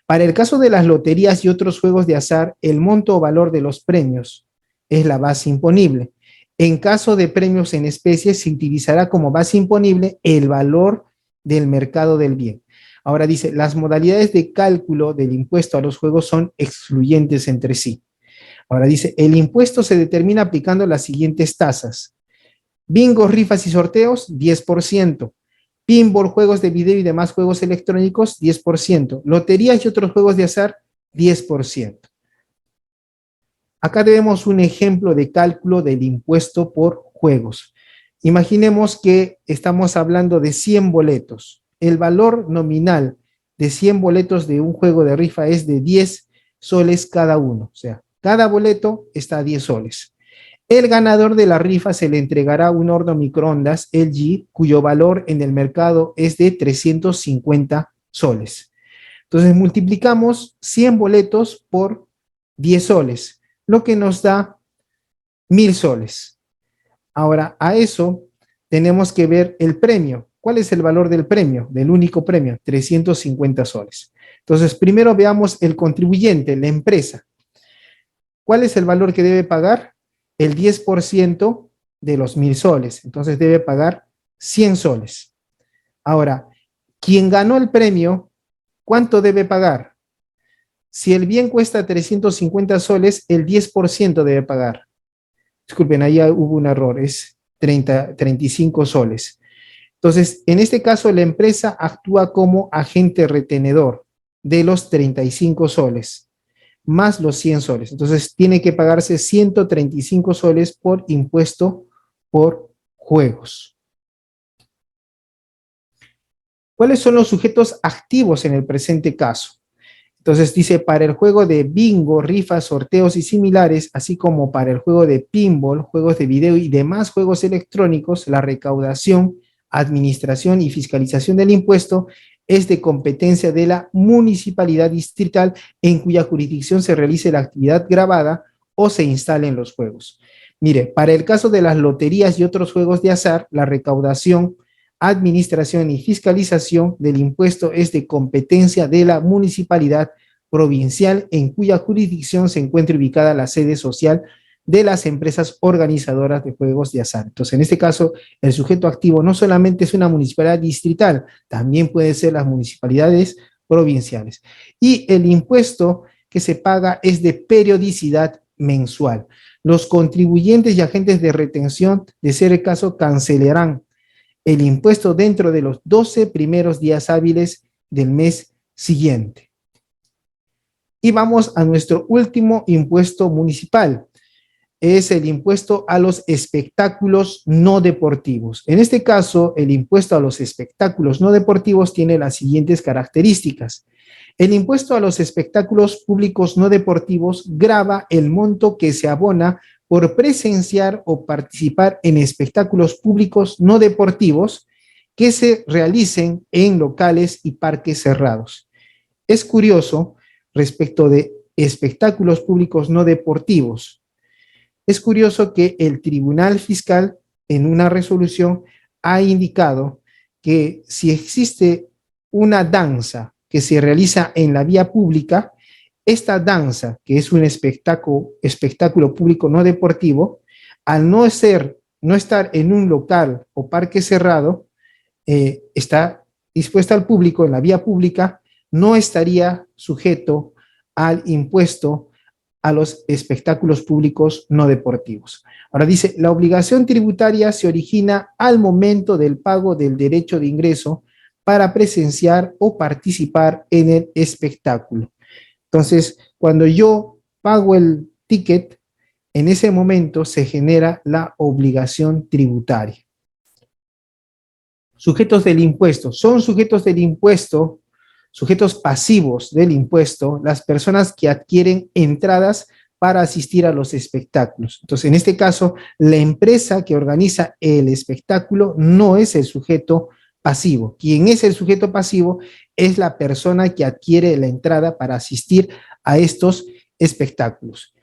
Para el caso de las loterías y otros juegos de azar, el monto o valor de los premios es la base imponible. En caso de premios en especie, se utilizará como base imponible el valor del mercado del bien. Ahora dice, las modalidades de cálculo del impuesto a los juegos son excluyentes entre sí. Ahora dice, el impuesto se determina aplicando las siguientes tasas. Bingo, rifas y sorteos, 10%. Pinball, juegos de video y demás juegos electrónicos, 10%. Loterías y otros juegos de azar, 10%. Acá tenemos un ejemplo de cálculo del impuesto por juegos. Imaginemos que estamos hablando de 100 boletos. El valor nominal de 100 boletos de un juego de rifa es de 10 soles cada uno. O sea, cada boleto está a 10 soles. El ganador de la rifa se le entregará un horno microondas LG, cuyo valor en el mercado es de 350 soles. Entonces multiplicamos 100 boletos por 10 soles, lo que nos da 1000 soles. Ahora, a eso tenemos que ver el premio. ¿Cuál es el valor del premio, del único premio? 350 soles. Entonces, primero veamos el contribuyente, la empresa. ¿Cuál es el valor que debe pagar? El 10% de los 1000 soles. Entonces, debe pagar 100 soles. Ahora, quien ganó el premio, ¿cuánto debe pagar? Si el bien cuesta 350 soles, el 10% debe pagar. Disculpen, ahí hubo un error, es 35 soles. Entonces, en este caso, la empresa actúa como agente retenedor de los 35 soles, más los 100 soles. Entonces, tiene que pagarse 135 soles por impuesto por juegos. ¿Cuáles son los sujetos activos en el presente caso? Entonces dice, para el juego de bingo, rifas, sorteos y similares, así como para el juego de pinball, juegos de video y demás juegos electrónicos, la recaudación, administración y fiscalización del impuesto es de competencia de la municipalidad distrital en cuya jurisdicción se realice la actividad grabada o se instalen los juegos. Mire, para el caso de las loterías y otros juegos de azar, la recaudación, administración y fiscalización del impuesto es de competencia de la municipalidad provincial en cuya jurisdicción se encuentra ubicada la sede social de las empresas organizadoras de juegos de azar. Entonces, en este caso, el sujeto activo no solamente es una municipalidad distrital, también puede ser las municipalidades provinciales. Y el impuesto que se paga es de periodicidad mensual. Los contribuyentes y agentes de retención, de ser el caso, cancelarán el impuesto dentro de los 12 primeros días hábiles del mes siguiente. Y vamos a nuestro último impuesto municipal. Es el impuesto a los espectáculos no deportivos. En este caso, el impuesto a los espectáculos no deportivos tiene las siguientes características. El impuesto a los espectáculos públicos no deportivos grava el monto que se abona por presenciar o participar en espectáculos públicos no deportivos que se realicen en locales y parques cerrados. Es curioso, respecto de espectáculos públicos no deportivos, es curioso que el Tribunal Fiscal en una resolución ha indicado que si existe una danza que se realiza en la vía pública, esta danza, que es un espectáculo público no deportivo, al no estar en un local o parque cerrado, está dispuesta al público en la vía pública, no estaría sujeto al impuesto a los espectáculos públicos no deportivos. Ahora dice, la obligación tributaria se origina al momento del pago del derecho de ingreso para presenciar o participar en el espectáculo. Entonces, cuando yo pago el ticket, en ese momento se genera la obligación tributaria. Sujetos del impuesto. Son sujetos del impuesto, sujetos pasivos del impuesto, las personas que adquieren entradas para asistir a los espectáculos. Entonces, en este caso, la empresa que organiza el espectáculo no es el sujeto pasivo. Quien es el sujeto pasivo es la persona que adquiere la entrada para asistir a estos espectáculos.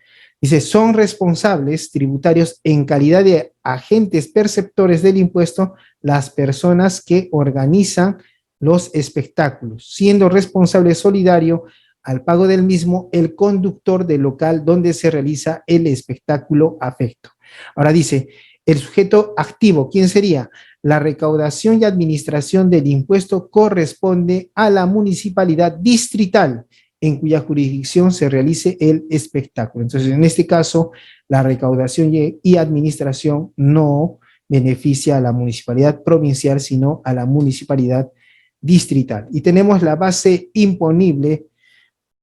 Dice, son responsables tributarios en calidad de agentes perceptores del impuesto las personas que organizan los espectáculos, siendo responsable solidario al pago del mismo el conductor del local donde se realiza el espectáculo afecto. Ahora dice, el sujeto activo, ¿quién sería? La recaudación y administración del impuesto corresponde a la municipalidad distrital en cuya jurisdicción se realice el espectáculo. Entonces, en este caso, la recaudación y administración no beneficia a la municipalidad provincial, sino a la municipalidad distrital. Y tenemos la base imponible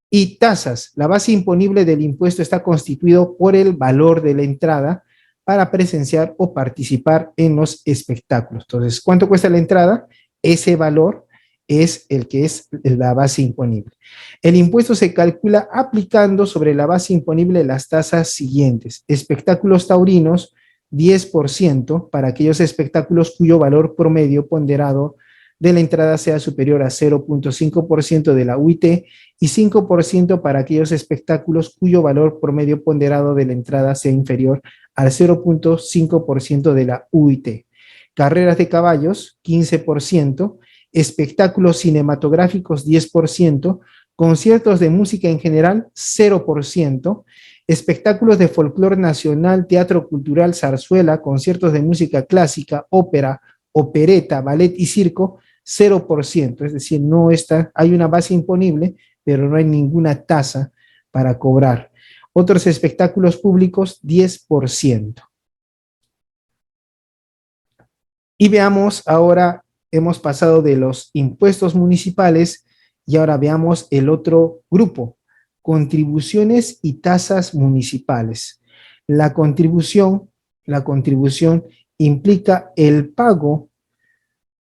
y tasas. La base imponible del impuesto está constituido por el valor de la entrada para presenciar o participar en los espectáculos. Entonces, ¿cuánto cuesta la entrada? Ese valor es el que es la base imponible. El impuesto se calcula aplicando sobre la base imponible las tasas siguientes. Espectáculos taurinos, 10% para aquellos espectáculos cuyo valor promedio ponderado de la entrada sea superior a 0.5% de la UIT y 5% para aquellos espectáculos cuyo valor promedio ponderado de la entrada sea inferior al 0.5% de la UIT. Carreras de caballos, 15%, espectáculos cinematográficos, 10%, conciertos de música en general, 0%, espectáculos de folclore nacional, teatro cultural, zarzuela, conciertos de música clásica, ópera, opereta, ballet y circo, 0%, es decir, no está, hay una base imponible, pero no hay ninguna tasa para cobrar. Otros espectáculos públicos, 10%. Y veamos ahora, hemos pasado de los impuestos municipales y ahora veamos el otro grupo, contribuciones y tasas municipales. La contribución implica el pago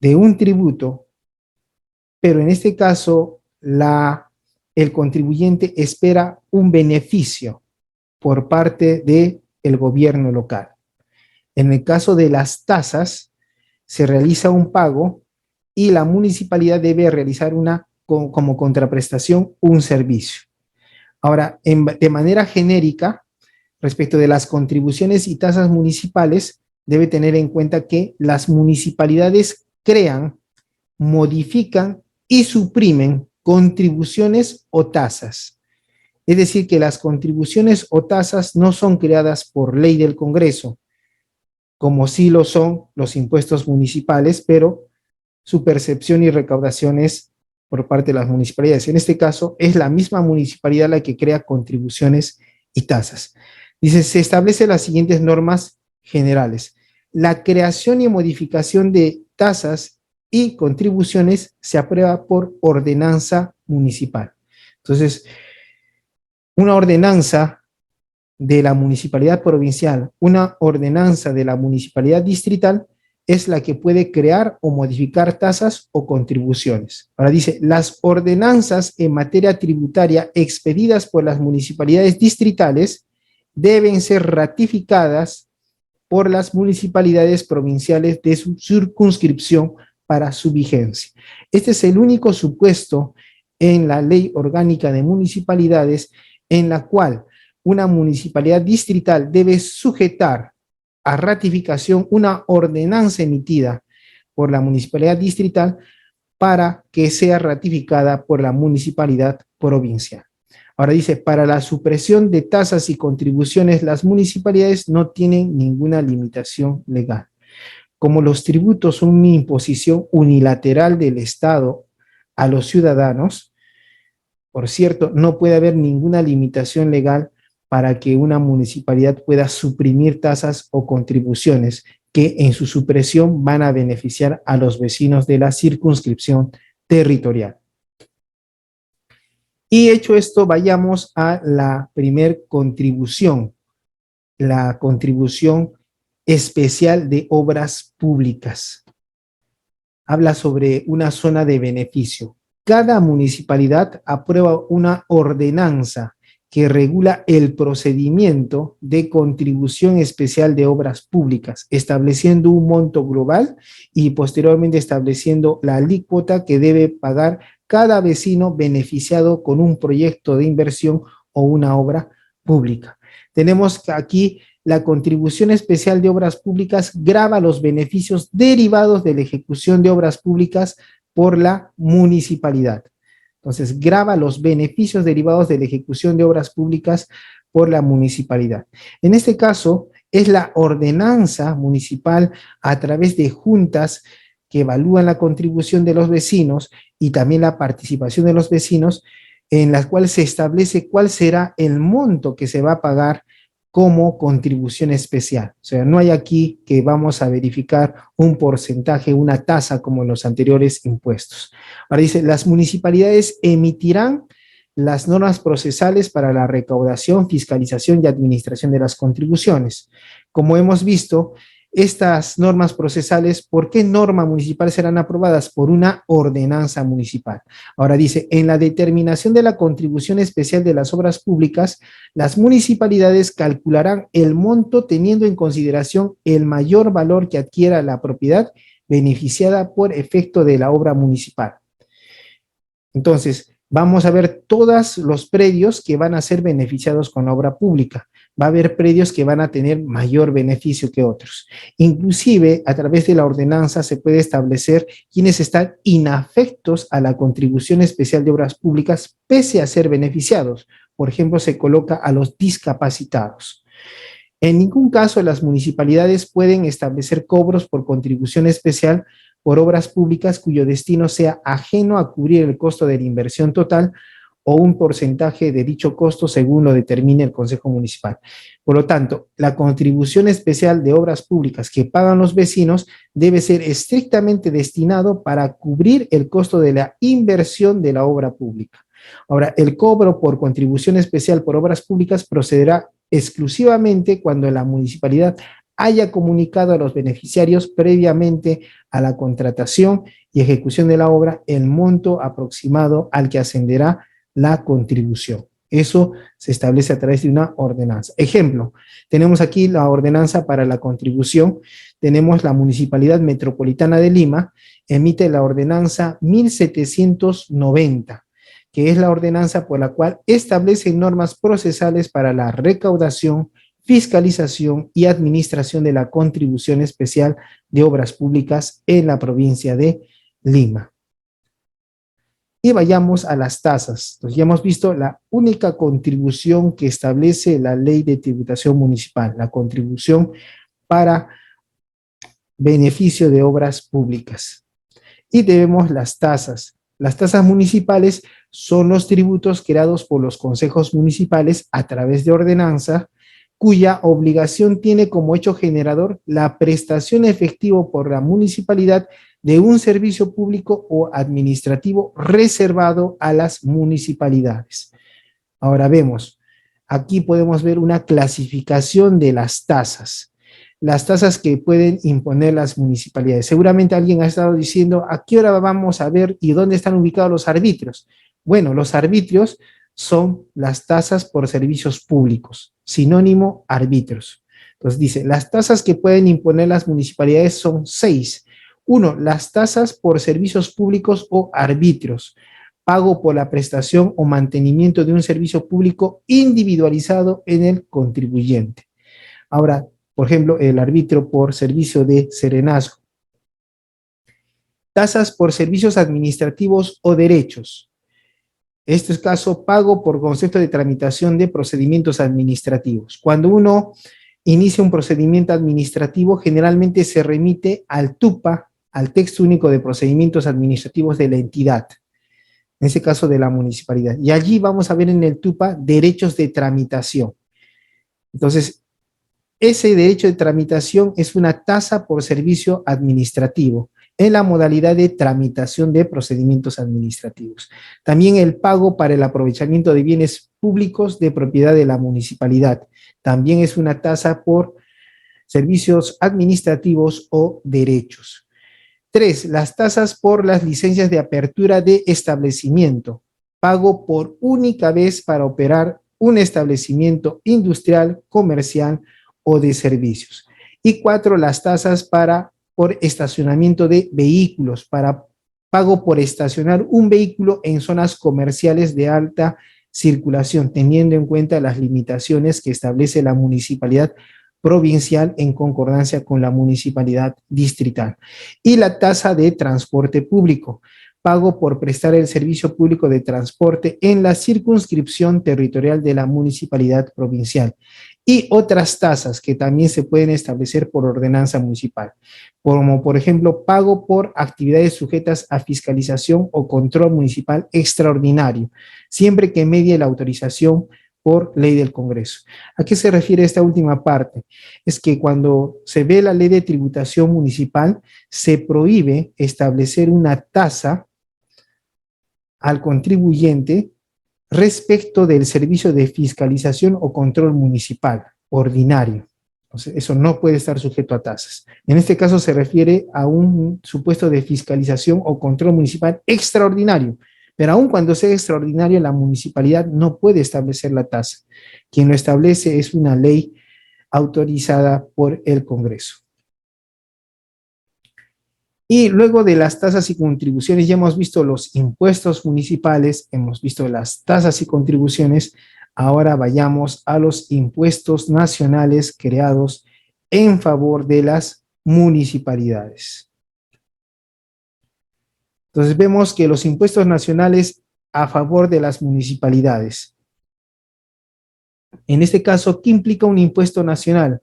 de un tributo, pero en este caso el contribuyente espera un beneficio por parte del gobierno local. En el caso de las tasas, se realiza un pago y la municipalidad debe realizar como contraprestación un servicio. Ahora, de manera genérica, respecto de las contribuciones y tasas municipales, debe tener en cuenta que las municipalidades crean, modifican y suprimen contribuciones o tasas. Es decir, que las contribuciones o tasas no son creadas por ley del Congreso, como sí lo son los impuestos municipales, pero su percepción y recaudación es por parte de las municipalidades. En este caso, es la misma municipalidad la que crea contribuciones y tasas. Dice, se establecen las siguientes normas generales. La creación y modificación de tasas y contribuciones se aprueba por ordenanza municipal. Entonces, una ordenanza de la municipalidad provincial, una ordenanza de la municipalidad distrital es la que puede crear o modificar tasas o contribuciones. Ahora dice, las ordenanzas en materia tributaria expedidas por las municipalidades distritales deben ser ratificadas por las municipalidades provinciales de su circunscripción para su vigencia. Este es el único supuesto en la Ley Orgánica de Municipalidades en la cual una municipalidad distrital debe sujetar a ratificación una ordenanza emitida por la municipalidad distrital para que sea ratificada por la municipalidad provincial. Ahora dice, para la supresión de tasas y contribuciones, las municipalidades no tienen ninguna limitación legal. Como los tributos son una imposición unilateral del Estado a los ciudadanos, por cierto, no puede haber ninguna limitación legal para que una municipalidad pueda suprimir tasas o contribuciones que en su supresión van a beneficiar a los vecinos de la circunscripción territorial. Y hecho esto, vayamos a la primer contribución, la contribución especial de obras públicas. Habla sobre una zona de beneficio. Cada municipalidad aprueba una ordenanza que regula el procedimiento de contribución especial de obras públicas, estableciendo un monto global y posteriormente estableciendo la alícuota que debe pagar cada vecino beneficiado con un proyecto de inversión o una obra pública. Tenemos aquí la contribución especial de obras públicas grava los beneficios derivados de la ejecución de obras públicas por la municipalidad. Entonces, grava los beneficios derivados de la ejecución de obras públicas por la municipalidad. En este caso, es la ordenanza municipal a través de juntas que evalúan la contribución de los vecinos y también la participación de los vecinos, en las cuales se establece cuál será el monto que se va a pagar como contribución especial. O sea, no hay aquí que vamos a verificar un porcentaje, una tasa como en los anteriores impuestos. Ahora dice, las municipalidades emitirán las normas procesales para la recaudación, fiscalización y administración de las contribuciones. Como hemos visto, estas normas procesales, ¿por qué norma municipal serán aprobadas? Por una ordenanza municipal. Ahora dice, en la determinación de la contribución especial de las obras públicas, las municipalidades calcularán el monto teniendo en consideración el mayor valor que adquiera la propiedad beneficiada por efecto de la obra municipal. Entonces, vamos a ver todos los predios que van a ser beneficiados con la obra pública. Va a haber predios que van a tener mayor beneficio que otros. Inclusive, a través de la ordenanza se puede establecer quienes están inafectos a la contribución especial de obras públicas pese a ser beneficiados. Por ejemplo, se coloca a los discapacitados. En ningún caso las municipalidades pueden establecer cobros por contribución especial por obras públicas cuyo destino sea ajeno a cubrir el costo de la inversión total o un porcentaje de dicho costo según lo determine el Consejo Municipal. Por lo tanto, la contribución especial de obras públicas que pagan los vecinos debe ser estrictamente destinado para cubrir el costo de la inversión de la obra pública. Ahora, el cobro por contribución especial por obras públicas procederá exclusivamente cuando la municipalidad haya comunicado a los beneficiarios previamente a la contratación y ejecución de la obra el monto aproximado al que ascenderá la contribución. Eso se establece a través de una ordenanza. Ejemplo, tenemos aquí la ordenanza para la contribución. Tenemos la Municipalidad Metropolitana de Lima, emite la ordenanza 1790, que es la ordenanza por la cual establece normas procesales para la recaudación, fiscalización y administración de la contribución especial de obras públicas en la provincia de Lima. Y vayamos a las tasas. Entonces ya hemos visto la única contribución que establece la Ley de Tributación Municipal, la contribución para beneficio de obras públicas. Y debemos las tasas. Las tasas municipales son los tributos creados por los consejos municipales a través de ordenanza, cuya obligación tiene como hecho generador la prestación efectiva por la municipalidad de un servicio público o administrativo reservado a las municipalidades. Ahora vemos, aquí podemos ver una clasificación de las tasas que pueden imponer las municipalidades. Seguramente alguien ha estado diciendo, ¿a qué hora vamos a ver y dónde están ubicados los arbitrios? Bueno, los arbitrios son las tasas por servicios públicos, sinónimo arbitrios. Entonces dice, las tasas que pueden imponer las municipalidades son 6. 1, las tasas por servicios públicos o arbitrios, pago por la prestación o mantenimiento de un servicio público individualizado en el contribuyente. Ahora, por ejemplo, el arbitrio por servicio de serenazgo. Tasas por servicios administrativos o derechos. Este es caso pago por concepto de tramitación de procedimientos administrativos. Cuando uno inicia un procedimiento administrativo, generalmente se remite al TUPA, al texto único de procedimientos administrativos de la entidad, en ese caso de la municipalidad. Y allí vamos a ver en el TUPA derechos de tramitación. Entonces, ese derecho de tramitación es una tasa por servicio administrativo en la modalidad de tramitación de procedimientos administrativos. También el pago para el aprovechamiento de bienes públicos de propiedad de la municipalidad. También es una tasa por servicios administrativos o derechos. 3. Las tasas por las licencias de apertura de establecimiento. Pago por única vez para operar un establecimiento industrial, comercial o de servicios. Y 4. Las tasas por estacionamiento de vehículos, para pago por estacionar un vehículo en zonas comerciales de alta circulación, teniendo en cuenta las limitaciones que establece la municipalidad provincial en concordancia con la municipalidad distrital. Y la tasa de transporte público, pago por prestar el servicio público de transporte en la circunscripción territorial de la municipalidad provincial. Y otras tasas que también se pueden establecer por ordenanza municipal, como por ejemplo pago por actividades sujetas a fiscalización o control municipal extraordinario, siempre que medie la autorización por ley del Congreso. ¿A qué se refiere esta última parte? Es que cuando se ve la ley de tributación municipal, se prohíbe establecer una tasa al contribuyente respecto del servicio de fiscalización o control municipal ordinario. Entonces, eso no puede estar sujeto a tasas. En este caso se refiere a un supuesto de fiscalización o control municipal extraordinario, pero aun cuando sea extraordinario, la municipalidad no puede establecer la tasa. Quien lo establece es una ley autorizada por el Congreso. Y luego de las tasas y contribuciones, ya hemos visto los impuestos municipales, hemos visto las tasas y contribuciones. Ahora vayamos a los impuestos nacionales creados en favor de las municipalidades. Entonces vemos que los impuestos nacionales a favor de las municipalidades. En este caso, ¿qué implica un impuesto nacional?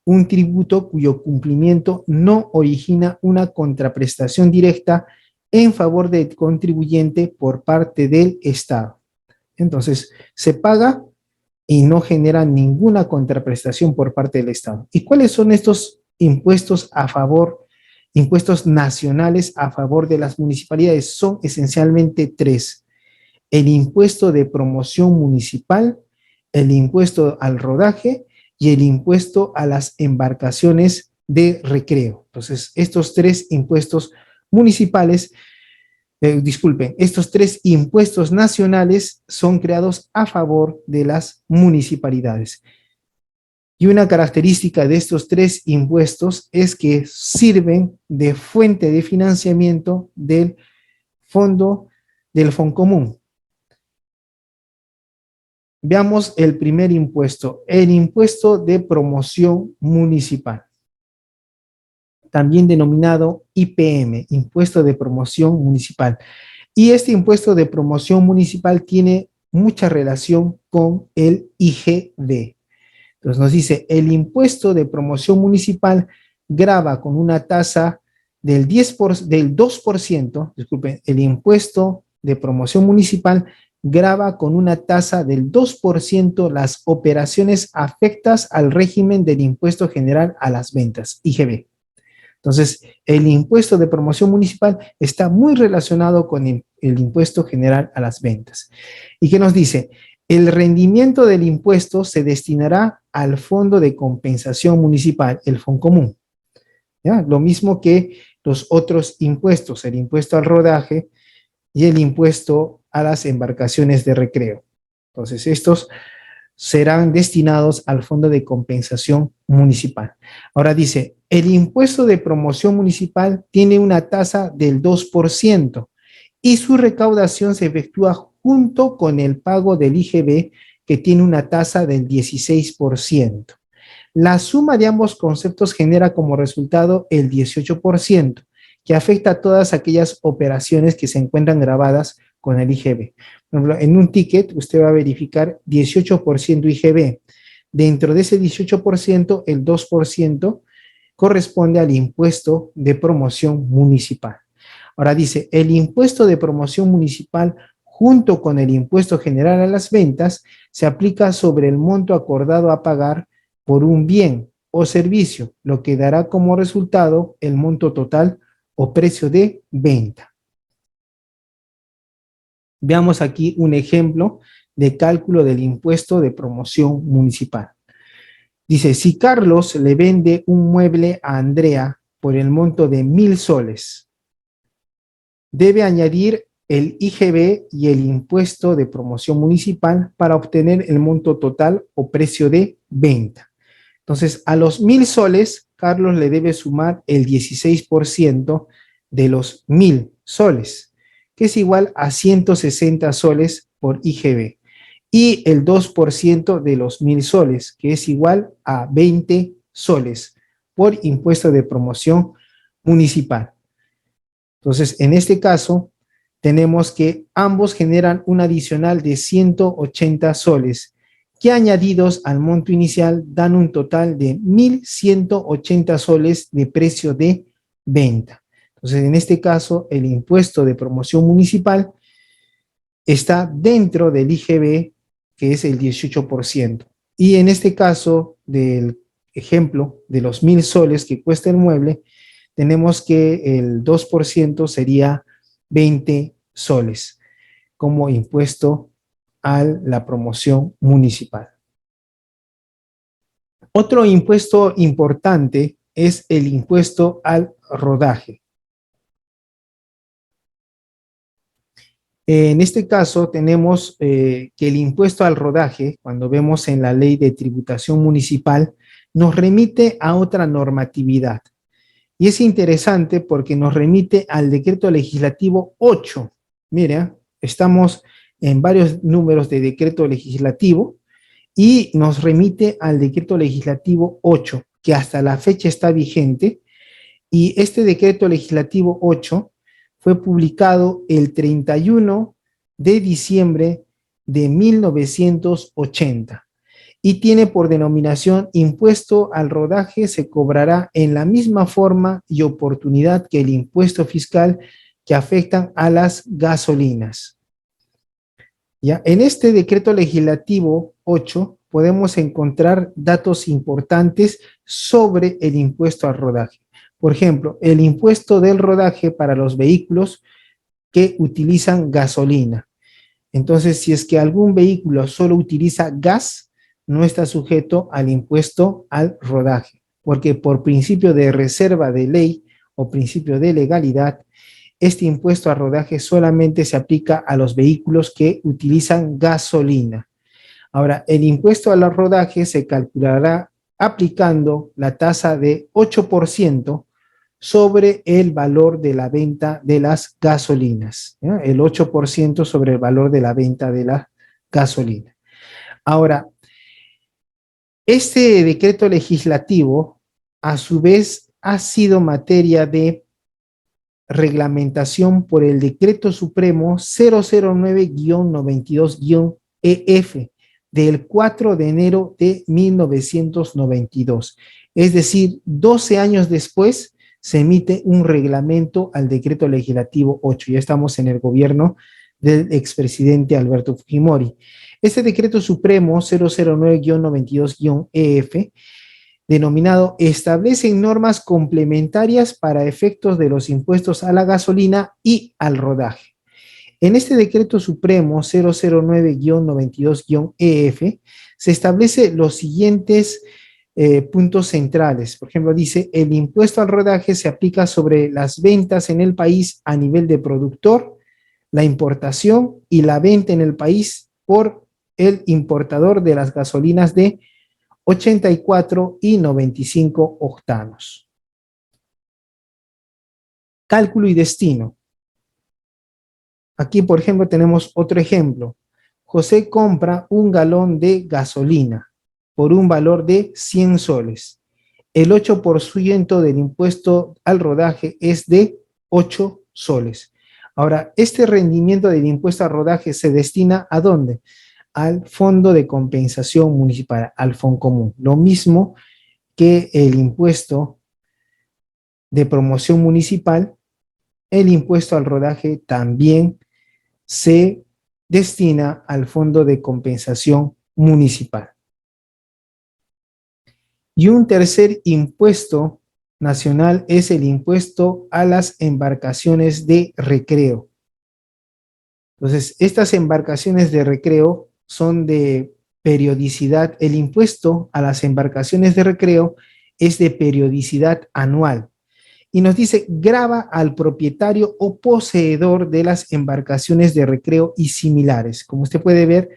Un tributo cuyo cumplimiento no origina una contraprestación directa en favor del contribuyente por parte del Estado. Entonces, se paga y no genera ninguna contraprestación por parte del Estado. ¿Y cuáles son estos impuestos a favor, impuestos nacionales a favor de las municipalidades? Son esencialmente 3. El impuesto de promoción municipal, el impuesto al rodaje y el impuesto a las embarcaciones de recreo. Entonces, estos 3 impuestos municipales, estos 3 impuestos nacionales son creados a favor de las municipalidades. Y una característica de estos 3 impuestos es que sirven de fuente de financiamiento del Foncomún. Veamos el primer impuesto, el impuesto de promoción municipal, también denominado IPM, impuesto de promoción municipal. Y este impuesto de promoción municipal tiene mucha relación con el IGB. Entonces nos dice, el impuesto de promoción municipal grava con una tasa del 2%, disculpen, el impuesto de promoción municipal grava con una tasa del 2% las operaciones afectas al régimen del impuesto general a las ventas, IGB. Entonces, el impuesto de promoción municipal está muy relacionado con el impuesto general a las ventas. ¿Y qué nos dice? El rendimiento del impuesto se destinará al Fondo de Compensación Municipal, el Foncomún. ¿Ya? Lo mismo que los otros impuestos, el impuesto al rodaje y el impuesto a las embarcaciones de recreo. Entonces, estos serán destinados al Fondo de Compensación Municipal. Ahora dice, el impuesto de promoción municipal tiene una tasa del 2% y su recaudación se efectúa junto con el pago del IGB, que tiene una tasa del 16%. La suma de ambos conceptos genera como resultado el 18%, que afecta a todas aquellas operaciones que se encuentran grabadas con el IGB. Por ejemplo, en un ticket usted va a verificar 18% IGB. Dentro de ese 18%, el 2% corresponde al impuesto de promoción municipal. Ahora dice, el impuesto de promoción municipal junto con el impuesto general a las ventas se aplica sobre el monto acordado a pagar por un bien o servicio, lo que dará como resultado el monto total o precio de venta. Veamos aquí un ejemplo de cálculo del impuesto de promoción municipal. Dice, si Carlos le vende un mueble a Andrea por el monto de 1.000 soles, debe añadir el IGB y el impuesto de promoción municipal para obtener el monto total o precio de venta. Entonces, a los 1.000 soles, Carlos le debe sumar el 16% de los 1.000 soles, que es igual a 160 soles por IGB, y el 2% de los 1.000 soles, que es igual a 20 soles por impuesto de promoción municipal. Entonces, en este caso, tenemos que ambos generan un adicional de 180 soles, que añadidos al monto inicial dan un total de 1.180 soles de precio de venta. Entonces, en este caso, el impuesto de promoción municipal está dentro del IGB, que es el 18%. Y en este caso, del ejemplo de los 1.000 soles que cuesta el mueble, tenemos que el 2% sería 20 soles como impuesto a la promoción municipal. Otro impuesto importante es el impuesto al rodaje. En este caso tenemos que el impuesto al rodaje, cuando vemos en la ley de tributación municipal, nos remite a otra normatividad. Y es interesante porque nos remite al decreto legislativo 8. Mira, estamos en varios números de decreto legislativo y nos remite al decreto legislativo 8, que hasta la fecha está vigente. Y este decreto legislativo 8 fue publicado el 31 de diciembre de 1980 y tiene por denominación impuesto al rodaje. Se cobrará en la misma forma y oportunidad que el impuesto fiscal que afectan a las gasolinas. ¿Ya? En este decreto legislativo 8 podemos encontrar datos importantes sobre el impuesto al rodaje. Por ejemplo, el impuesto del rodaje para los vehículos que utilizan gasolina. Entonces, si es que algún vehículo solo utiliza gas, no está sujeto al impuesto al rodaje, porque por principio de reserva de ley o principio de legalidad, este impuesto al rodaje solamente se aplica a los vehículos que utilizan gasolina. Ahora, el impuesto al rodaje se calculará aplicando la tasa de 8% sobre el valor de la venta de las gasolinas, ¿ya? El 8% sobre el valor de la venta de la gasolina. Ahora, este decreto legislativo, a su vez, ha sido materia de reglamentación por el Decreto Supremo 009-92-EF del 4 de enero de 1992. Es decir, 12 años después se emite un reglamento al Decreto Legislativo 8. Ya estamos en el gobierno del expresidente Alberto Fujimori. Este Decreto Supremo 009-92-EF, denominado establecen normas complementarias para efectos de los impuestos a la gasolina y al rodaje. En este Decreto Supremo 009-92-EF se establece los siguientes puntos centrales. Por ejemplo, dice, el impuesto al rodaje se aplica sobre las ventas en el país a nivel de productor, la importación y la venta en el país por el importador de las gasolinas de 84 y 95 octanos. Cálculo y destino. Aquí, por ejemplo, tenemos otro ejemplo. José compra un galón de gasolina por un valor de 100 soles. El 8% del impuesto al rodaje es de 8 soles. Ahora, este rendimiento del impuesto al rodaje se destina ¿a dónde? Al Fondo de Compensación Municipal, al Foncomún. Lo mismo que el impuesto de promoción municipal, el impuesto al rodaje también se destina al Fondo de Compensación Municipal. Y un tercer impuesto nacional es el impuesto a las embarcaciones de recreo. Entonces, estas embarcaciones de recreo son de periodicidad, el impuesto a las embarcaciones de recreo es de periodicidad anual. Y nos dice, grava al propietario o poseedor de las embarcaciones de recreo y similares. Como usted puede ver,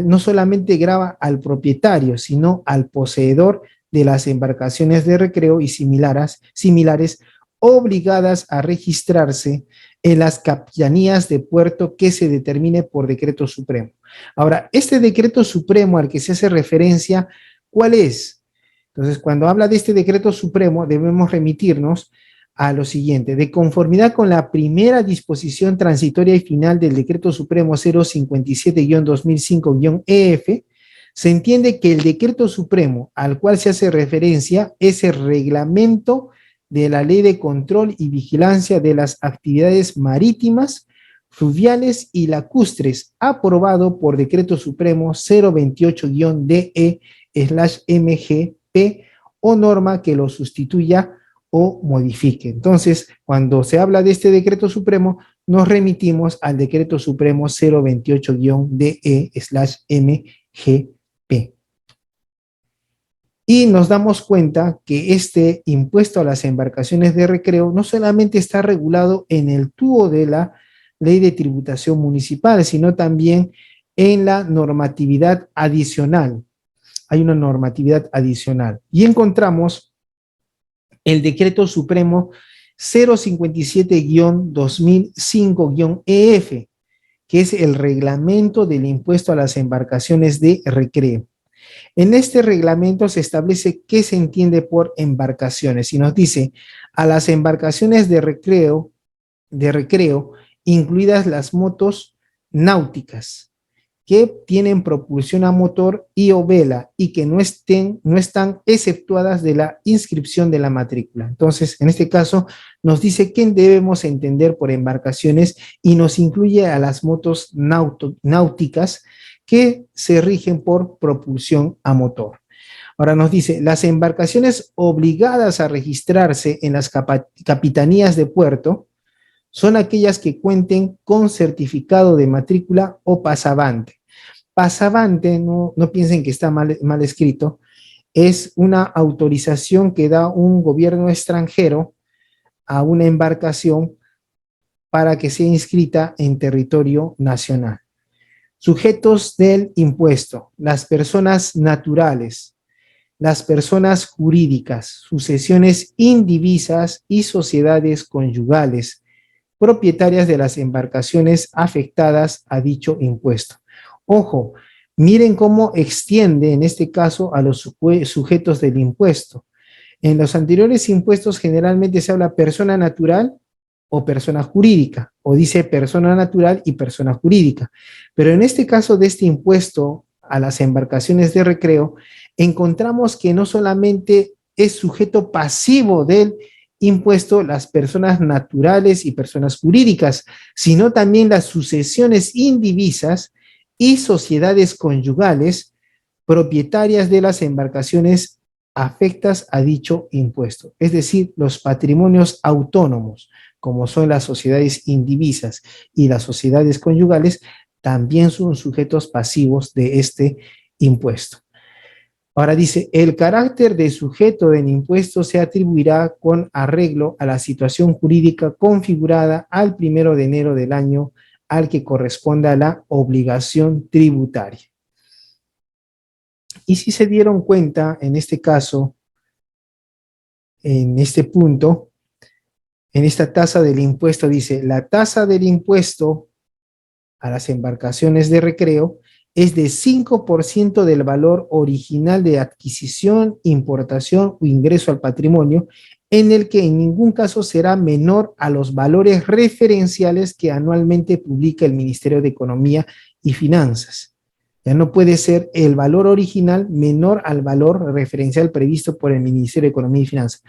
no solamente grava al propietario, sino al poseedor de las embarcaciones de recreo y similares obligadas a registrarse en las capitanías de puerto que se determine por decreto supremo. Ahora, este decreto supremo al que se hace referencia, ¿cuál es? Entonces, cuando habla de este decreto supremo, debemos remitirnos a lo siguiente: de conformidad con la primera disposición transitoria y final del decreto supremo 057-2005-EF, se entiende que el decreto supremo al cual se hace referencia es el reglamento de la Ley de Control y Vigilancia de las Actividades Marítimas, Fluviales y Lacustres, aprobado por Decreto Supremo 028-DE/MGP o norma que lo sustituya o modifique. Entonces, cuando se habla de este Decreto Supremo, nos remitimos al Decreto Supremo 028-DE/MGP. Y nos damos cuenta que este impuesto a las embarcaciones de recreo no solamente está regulado en el TUO de la Ley de Tributación Municipal, sino también en la normatividad adicional. Hay una normatividad adicional. Y encontramos el Decreto Supremo 057-2005-EF, que es el reglamento del impuesto a las embarcaciones de recreo. En este reglamento se establece qué se entiende por embarcaciones y nos dice: a las embarcaciones de recreo, incluidas las motos náuticas que tienen propulsión a motor y o vela y que no están exceptuadas de la inscripción de la matrícula. Entonces, en este caso, nos dice qué debemos entender por embarcaciones y nos incluye a las motos náuticas que se rigen por propulsión a motor. Ahora nos dice, las embarcaciones obligadas a registrarse en las capitanías de puerto son aquellas que cuenten con certificado de matrícula o pasavante. Pasavante, no piensen que está mal escrito, es una autorización que da un gobierno extranjero a una embarcación para que sea inscrita en territorio nacional. Sujetos del impuesto: las personas naturales, las personas jurídicas, sucesiones indivisas y sociedades conyugales, propietarias de las embarcaciones afectadas a dicho impuesto. Ojo, miren cómo extiende en este caso a los sujetos del impuesto. En los anteriores impuestos generalmente se habla persona natural o persona jurídica, o dice persona natural y persona jurídica. Pero en este caso de este impuesto a las embarcaciones de recreo, encontramos que no solamente es sujeto pasivo del impuesto las personas naturales y personas jurídicas, sino también las sucesiones indivisas y sociedades conyugales propietarias de las embarcaciones afectas a dicho impuesto, es decir, los patrimonios autónomos, como son las sociedades indivisas y las sociedades conyugales, también son sujetos pasivos de este impuesto. Ahora dice, el carácter de sujeto del impuesto se atribuirá con arreglo a la situación jurídica configurada al 1 de enero del año al que corresponda la obligación tributaria. Y si se dieron cuenta, en este caso, en este punto, en esta tasa del impuesto, dice, la tasa del impuesto a las embarcaciones de recreo es de 5% del valor original de adquisición, importación o ingreso al patrimonio, en el que en ningún caso será menor a los valores referenciales que anualmente publica el Ministerio de Economía y Finanzas. Ya no puede ser el valor original menor al valor referencial previsto por el Ministerio de Economía y Finanzas.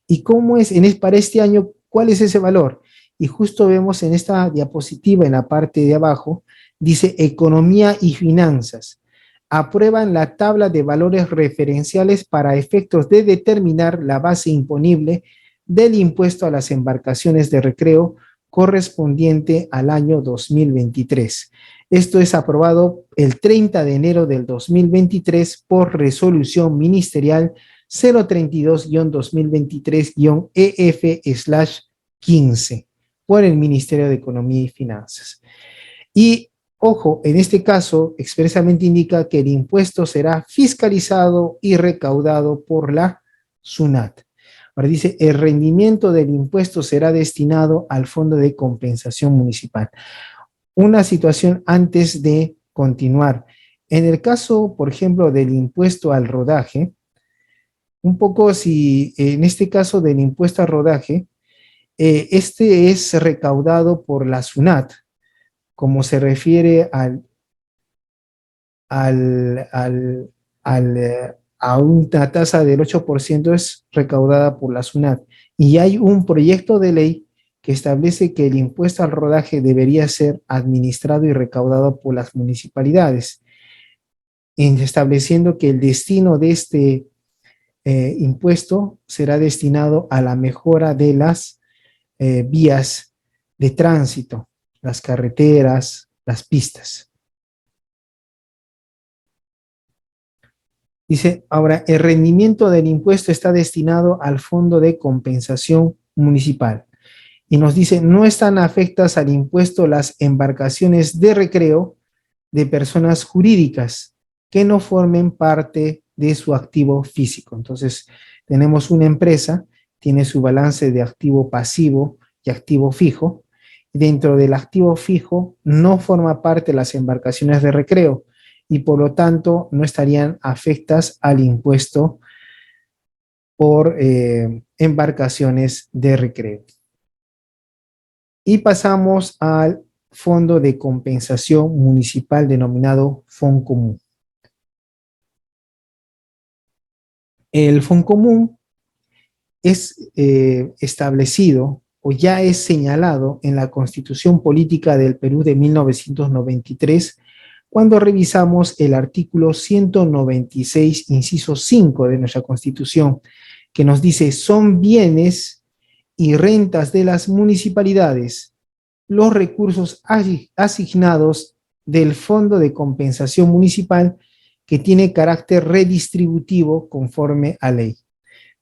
¿Y cómo es para este año? ¿Cuál es ese valor? Y justo vemos en esta diapositiva, en la parte de abajo, dice Economía y Finanzas. Aprueban la tabla de valores referenciales para efectos de determinar la base imponible del impuesto a las embarcaciones de recreo correspondiente al año 2023. Esto es aprobado el 30 de enero del 2023 por resolución ministerial 032-2023-EF/15 por el Ministerio de Economía y Finanzas. Y, ojo, en este caso expresamente indica que el impuesto será fiscalizado y recaudado por la SUNAT. Ahora dice, el rendimiento del impuesto será destinado al Fondo de Compensación Municipal. Una situación antes de continuar. En el caso, por ejemplo, del impuesto al rodaje, un poco si en este caso del impuesto al rodaje, este es recaudado por la SUNAT, como se refiere a una tasa del 8% es recaudada por la SUNAT. Y hay un proyecto de ley que establece que el impuesto al rodaje debería ser administrado y recaudado por las municipalidades, estableciendo que el destino de este impuesto será destinado a la mejora de las vías de tránsito, las carreteras, las pistas. Dice, ahora, el rendimiento del impuesto está destinado al Fondo de Compensación Municipal. Y nos dice, no están afectas al impuesto las embarcaciones de recreo de personas jurídicas que no formen parte de su activo físico. Entonces, tenemos una empresa, tiene su balance de activo pasivo y activo fijo. Dentro del activo fijo no forma parte las embarcaciones de recreo y por lo tanto no estarían afectas al impuesto por embarcaciones de recreo. Y pasamos al Fondo de Compensación Municipal denominado Foncomún. El Foncomún es establecido o ya es señalado en la Constitución Política del Perú de 1993, cuando revisamos el artículo 196, inciso 5 de nuestra Constitución, que nos dice, son bienes y rentas de las municipalidades los recursos asignados del Fondo de Compensación Municipal que tiene carácter redistributivo conforme a ley.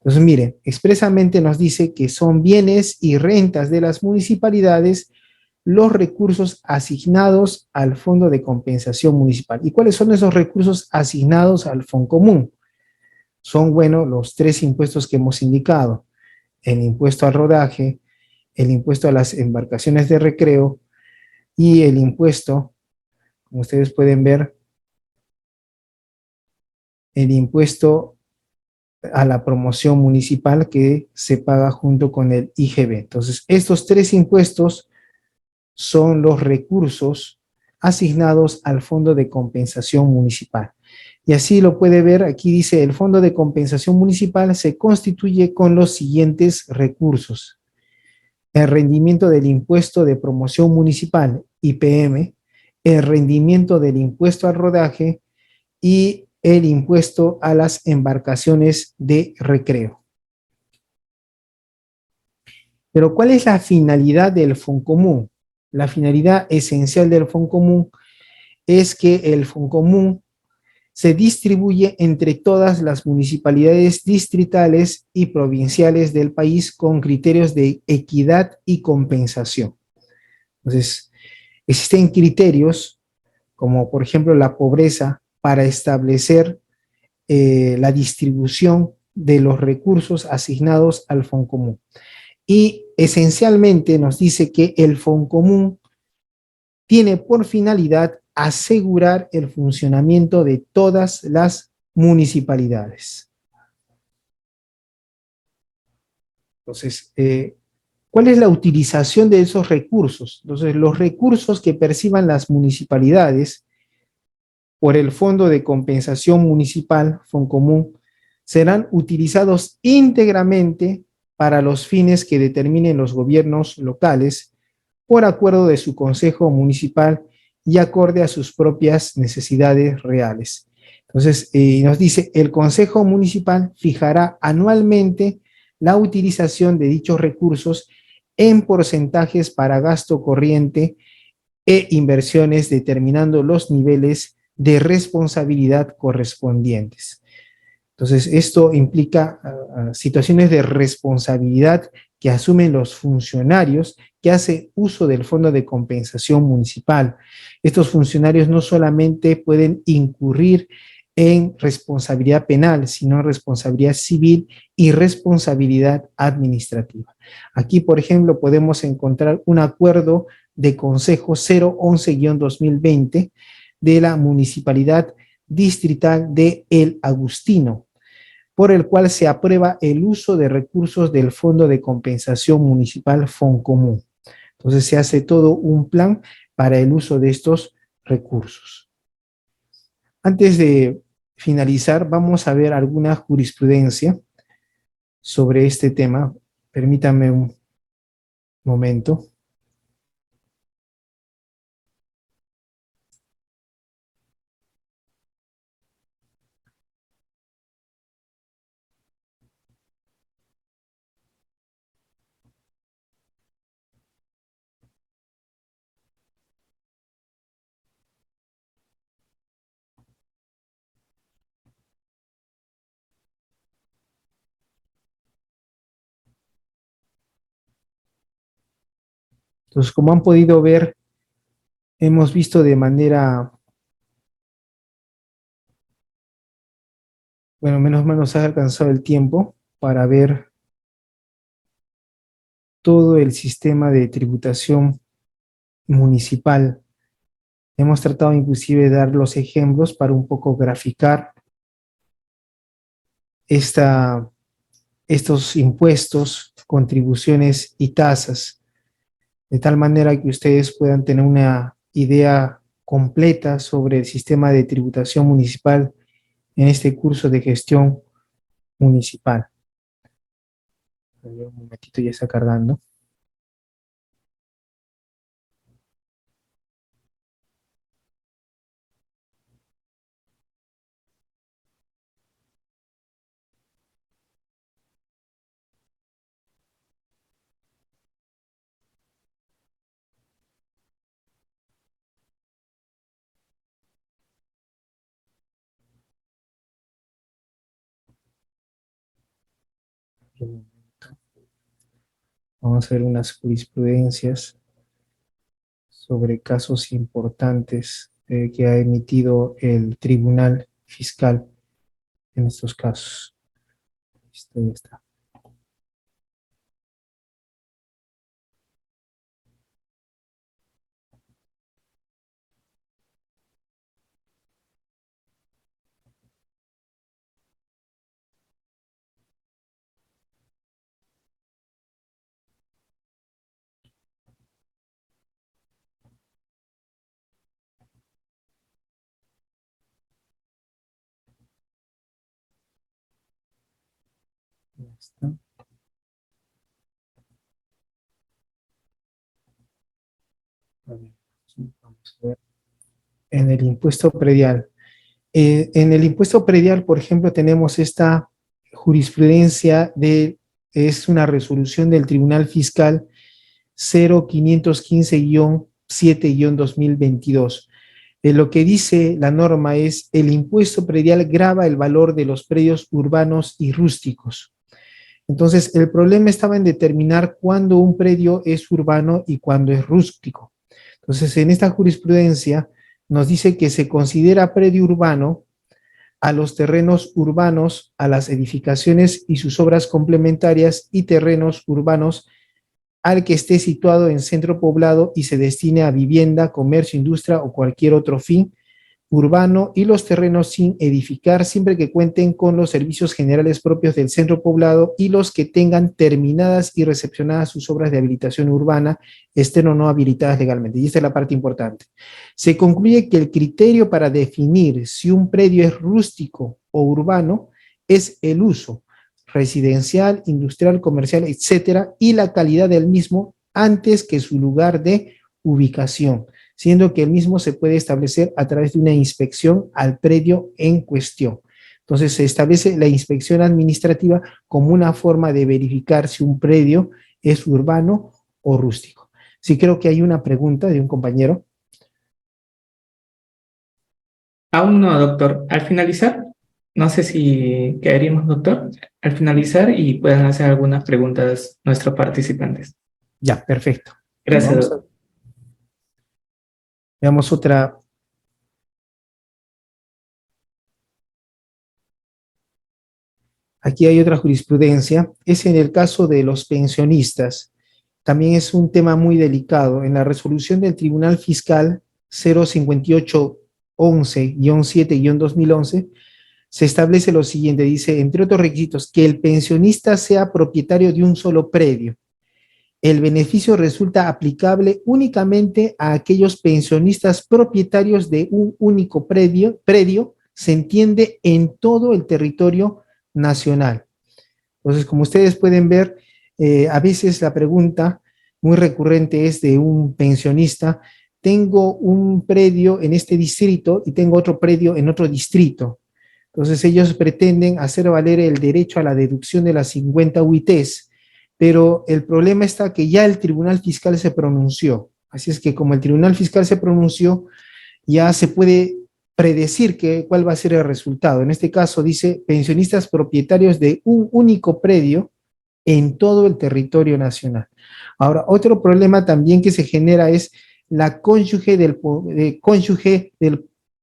Entonces, miren, expresamente nos dice que son bienes y rentas de las municipalidades los recursos asignados al Fondo de Compensación Municipal. ¿Y cuáles son esos recursos asignados al Foncomún? Son, bueno, los tres impuestos que hemos indicado: el impuesto al rodaje, el impuesto a las embarcaciones de recreo y el impuesto, como ustedes pueden ver, el impuesto a la promoción municipal que se paga junto con el IGB. Entonces, estos tres impuestos son los recursos asignados al Fondo de Compensación Municipal. Y así lo puede ver, aquí dice, el Fondo de Compensación Municipal se constituye con los siguientes recursos: el rendimiento del impuesto de promoción municipal, IPM, el rendimiento del impuesto al rodaje y el impuesto a las embarcaciones de recreo. Pero ¿cuál es la finalidad del Foncomún? La finalidad esencial del Foncomún es que el Foncomún se distribuye entre todas las municipalidades distritales y provinciales del país con criterios de equidad y compensación. Entonces, existen criterios como, por ejemplo, la pobreza para establecer la distribución de los recursos asignados al Foncomún. Y esencialmente nos dice que el Foncomún tiene por finalidad asegurar el funcionamiento de todas las municipalidades. Entonces, ¿cuál es la utilización de esos recursos? Entonces, los recursos que perciban las municipalidades por el Fondo de Compensación Municipal, Foncomún, serán utilizados íntegramente para los fines que determinen los gobiernos locales por acuerdo de su Consejo Municipal y acorde a sus propias necesidades reales. Entonces, nos dice, el Consejo Municipal fijará anualmente la utilización de dichos recursos en porcentajes para gasto corriente e inversiones, determinando los niveles de responsabilidad correspondientes. Entonces, esto implica situaciones de responsabilidad que asumen los funcionarios que hacen uso del Fondo de Compensación Municipal. Estos funcionarios no solamente pueden incurrir en responsabilidad penal, sino en responsabilidad civil y responsabilidad administrativa. Aquí, por ejemplo, podemos encontrar un acuerdo de Consejo 011-2020 de la Municipalidad Distrital de El Agustino, por el cual se aprueba el uso de recursos del Fondo de Compensación Municipal Foncomún. Entonces se hace todo un plan para el uso de estos recursos. Antes de finalizar, vamos a ver alguna jurisprudencia sobre este tema. Permítanme un momento. Entonces, como han podido ver, hemos visto de manera, bueno, menos mal nos ha alcanzado el tiempo para ver todo el sistema de tributación municipal. Hemos tratado inclusive de dar los ejemplos para un poco graficar estos impuestos, contribuciones y tasas, de tal manera que ustedes puedan tener una idea completa sobre el sistema de tributación municipal en este curso de gestión municipal. Un momentito, ya está cargando. Vamos a ver unas jurisprudencias sobre casos importantes que ha emitido el Tribunal Fiscal en estos casos. Listo, ya está. Ya está. A ver, aquí vamos a ver. En el impuesto predial. En el impuesto predial, por ejemplo, tenemos esta jurisprudencia es una resolución del Tribunal Fiscal 0515-7-2022. Lo que dice la norma es: el impuesto predial grava el valor de los predios urbanos y rústicos. Entonces, el problema estaba en determinar cuándo un predio es urbano y cuándo es rústico. Entonces, en esta jurisprudencia nos dice que se considera predio urbano a los terrenos urbanos, a las edificaciones y sus obras complementarias, y terrenos urbanos al que esté situado en centro poblado y se destine a vivienda, comercio, industria o cualquier otro fin urbano, y los terrenos sin edificar, siempre que cuenten con los servicios generales propios del centro poblado y los que tengan terminadas y recepcionadas sus obras de habilitación urbana, estén o no habilitadas legalmente. Y esta es la parte importante. Se concluye que el criterio para definir si un predio es rústico o urbano es el uso residencial, industrial, comercial, etcétera, y la calidad del mismo antes que su lugar de ubicación, siendo que el mismo se puede establecer a través de una inspección al predio en cuestión. Entonces se establece la inspección administrativa como una forma de verificar si un predio es urbano o rústico. Sí, creo que hay una pregunta de un compañero. Aún no, doctor. Al finalizar, no sé si quedaríamos, doctor, al finalizar y puedan hacer algunas preguntas nuestros participantes. Ya, perfecto. Gracias, Vamos a, doctor. veamos otra. Aquí hay otra jurisprudencia. Es en el caso de los pensionistas. También es un tema muy delicado. En la resolución del Tribunal Fiscal 05811-7-2011 se establece lo siguiente, dice, entre otros requisitos, que el pensionista sea propietario de un solo predio. El beneficio resulta aplicable únicamente a aquellos pensionistas propietarios de un único predio, se entiende en todo el territorio nacional. Entonces, como ustedes pueden ver, a veces la pregunta muy recurrente es de un pensionista, tengo un predio en este distrito y tengo otro predio en otro distrito. Entonces ellos pretenden hacer valer el derecho a la deducción de las 50 UITs, pero el problema está que ya el Tribunal Fiscal se pronunció. Así es que como el Tribunal Fiscal se pronunció, ya se puede predecir cuál va a ser el resultado. En este caso dice pensionistas propietarios de un único predio en todo el territorio nacional. Ahora, otro problema también que se genera es la cónyuge del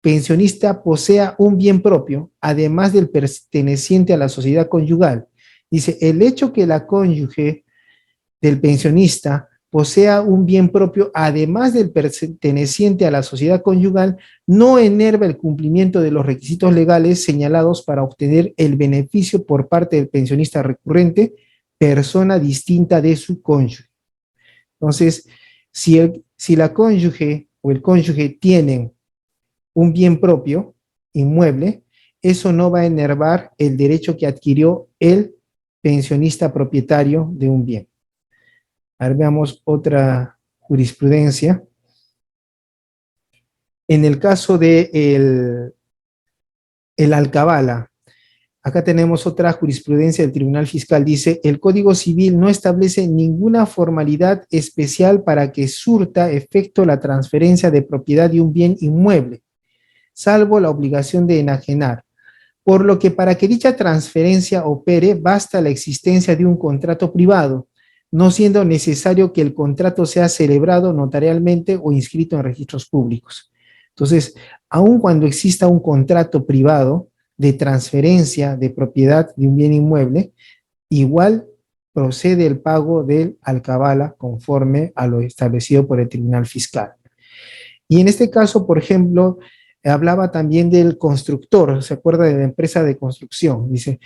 pensionista posea un bien propio, además del perteneciente a la sociedad conyugal. Dice, el hecho que la cónyuge del pensionista posea un bien propio, además del perteneciente a la sociedad conyugal, no enerva el cumplimiento de los requisitos legales señalados para obtener el beneficio por parte del pensionista recurrente, persona distinta de su cónyuge. Entonces, si la cónyuge o el cónyuge tienen un bien propio, inmueble, eso no va a enervar el derecho que adquirió el pensionista propietario de un bien. A ver, veamos otra jurisprudencia. En el caso de el alcabala, acá tenemos otra jurisprudencia del Tribunal Fiscal. Dice, el Código Civil no establece ninguna formalidad especial para que surta efecto la transferencia de propiedad de un bien inmueble, salvo la obligación de enajenar. Por lo que para que dicha transferencia opere, basta la existencia de un contrato privado, no siendo necesario que el contrato sea celebrado notarialmente o inscrito en registros públicos. Entonces, aun cuando exista un contrato privado de transferencia de propiedad de un bien inmueble, igual procede el pago del alcabala conforme a lo establecido por el Tribunal Fiscal. Y en este caso, por ejemplo, hablaba también del constructor, ¿se acuerda de la empresa de construcción? Dice,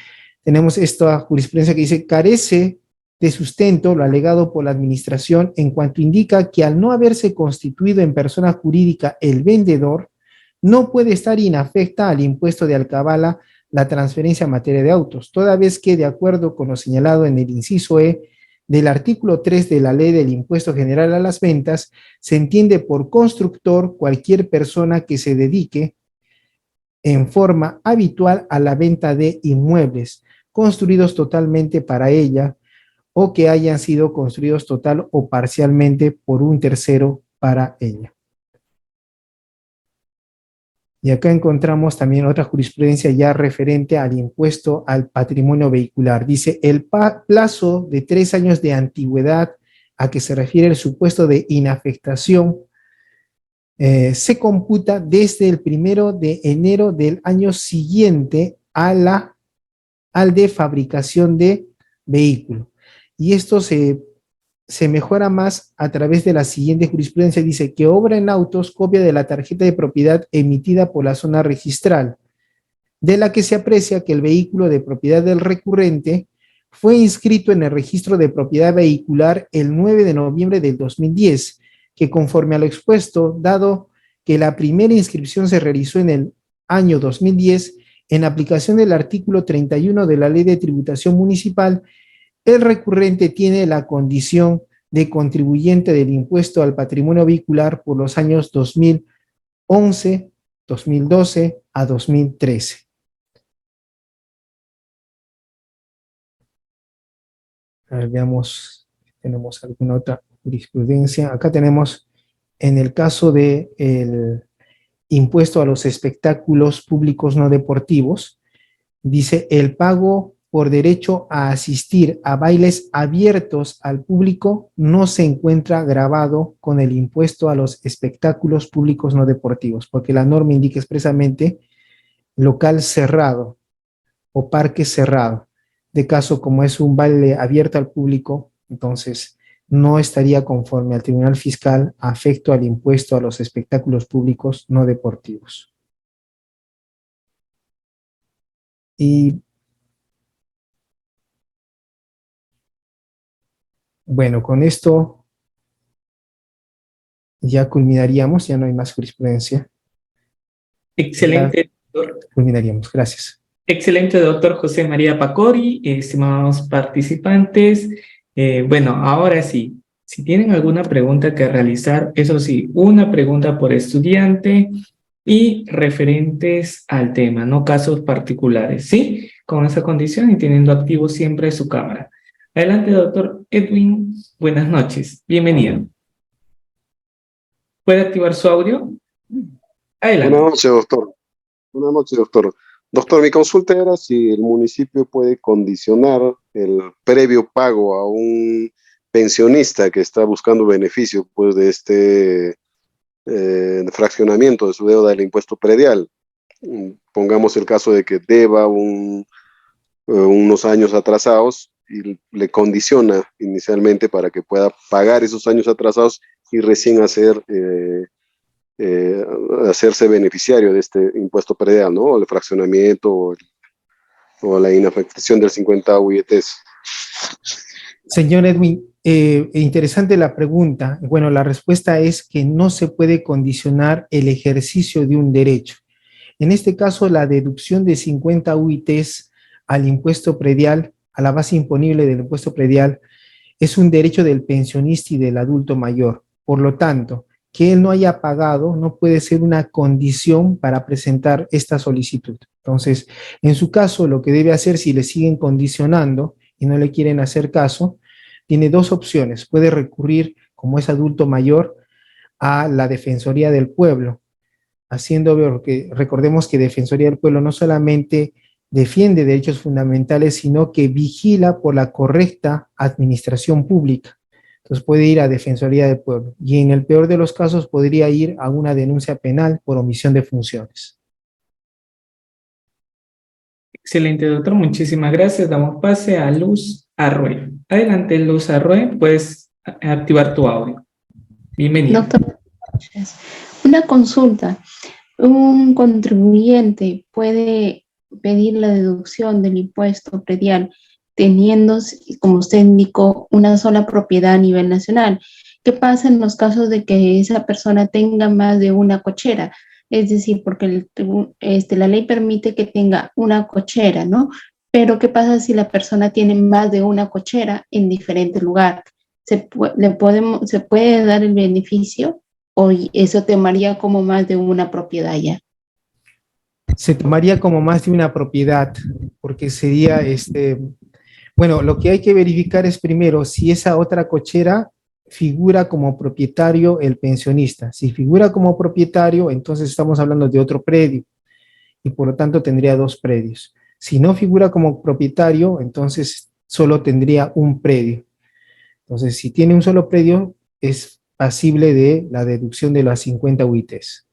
tenemos esta jurisprudencia que dice, carece de sustento lo alegado por la administración en cuanto indica que al no haberse constituido en persona jurídica el vendedor, no puede estar inafecta al impuesto de alcabala la transferencia en materia de autos, toda vez que, de acuerdo con lo señalado en el inciso E del artículo 3 de la Ley del Impuesto General a las Ventas, se entiende por constructor cualquier persona que se dedique en forma habitual a la venta de inmuebles construidos totalmente para ella o que hayan sido construidos total o parcialmente por un tercero para ella. Y acá encontramos también otra jurisprudencia ya referente al impuesto al patrimonio vehicular. Dice, el plazo de 3 años de antigüedad a que se refiere el supuesto de inafectación se computa desde el 1 de enero del año siguiente al de fabricación de vehículo. Y esto se mejora más a través de la siguiente jurisprudencia. Dice que obra en autos copia de la tarjeta de propiedad emitida por la zona registral, de la que se aprecia que el vehículo de propiedad del recurrente fue inscrito en el registro de propiedad vehicular el 9 de noviembre del 2010, que conforme a lo expuesto, dado que la primera inscripción se realizó en el año 2010, en aplicación del artículo 31 de la Ley de Tributación Municipal, el recurrente tiene la condición de contribuyente del impuesto al patrimonio vehicular por los años 2011, 2012 a 2013. A ver, veamos, tenemos alguna otra jurisprudencia. Acá tenemos en el caso de el impuesto a los espectáculos públicos no deportivos, dice el pago por derecho a asistir a bailes abiertos al público no se encuentra grabado con el impuesto a los espectáculos públicos no deportivos, porque la norma indica expresamente local cerrado o parque cerrado. De caso, como es un baile abierto al público, entonces no estaría conforme al Tribunal Fiscal afecto al impuesto a los espectáculos públicos no deportivos. Y bueno, con esto ya culminaríamos, ya no hay más jurisprudencia. Excelente, doctor. Culminaríamos, gracias. Excelente, doctor José María Pacori, estimados participantes. Bueno, ahora sí, si tienen alguna pregunta que realizar, eso sí, una pregunta por estudiante y referentes al tema, no casos particulares, ¿sí? Con esa condición y teniendo activo siempre su cámara. Adelante, doctor Edwin. Buenas noches. Bienvenido. ¿Puede activar su audio? Adelante. Buenas noches, doctor. Buenas noches, doctor. Doctor, mi consulta era si el municipio puede condicionar el previo pago a un pensionista que está buscando beneficio pues, de este fraccionamiento de su deuda del impuesto predial. Pongamos el caso de que deba unos años atrasados y le condiciona inicialmente para que pueda pagar esos años atrasados y recién hacerse beneficiario de este impuesto predial, ¿no? O el fraccionamiento o la inafectación del 50 UITs. Señor Edwin, interesante la pregunta. Bueno, la respuesta es que no se puede condicionar el ejercicio de un derecho. En este caso, la deducción de 50 UITs al impuesto predial, a la base imponible del impuesto predial, es un derecho del pensionista y del adulto mayor. Por lo tanto, que él no haya pagado no puede ser una condición para presentar esta solicitud. Entonces, en su caso, lo que debe hacer si le siguen condicionando y no le quieren hacer caso, tiene dos opciones. Puede recurrir, como es adulto mayor, a la Defensoría del Pueblo, haciendo ver que recordemos que Defensoría del Pueblo no solamente defiende derechos fundamentales, sino que vigila por la correcta administración pública. Entonces puede ir a Defensoría del Pueblo y en el peor de los casos podría ir a una denuncia penal por omisión de funciones. Excelente, doctor. Muchísimas gracias. Damos pase a Luz Arrué. Adelante, Luz Arrué. Puedes activar tu audio. Bienvenido. Doctor, una consulta. Un contribuyente puede pedir la deducción del impuesto predial teniendo, como usted indicó, una sola propiedad a nivel nacional. ¿Qué pasa en los casos de que esa persona tenga más de una cochera? Es decir, porque la ley permite que tenga una cochera, ¿no? Pero ¿qué pasa si la persona tiene más de una cochera en diferente lugar? ¿Se puede dar el beneficio o eso tomaría como más de una propiedad ya? Se tomaría como más de una propiedad, porque sería, bueno, lo que hay que verificar es primero si esa otra cochera figura como propietario el pensionista. Si figura como propietario, entonces estamos hablando de otro predio y por lo tanto tendría dos predios. Si no figura como propietario, entonces solo tendría un predio. Entonces, si tiene un solo predio, es pasible de la deducción de las 50 UITs.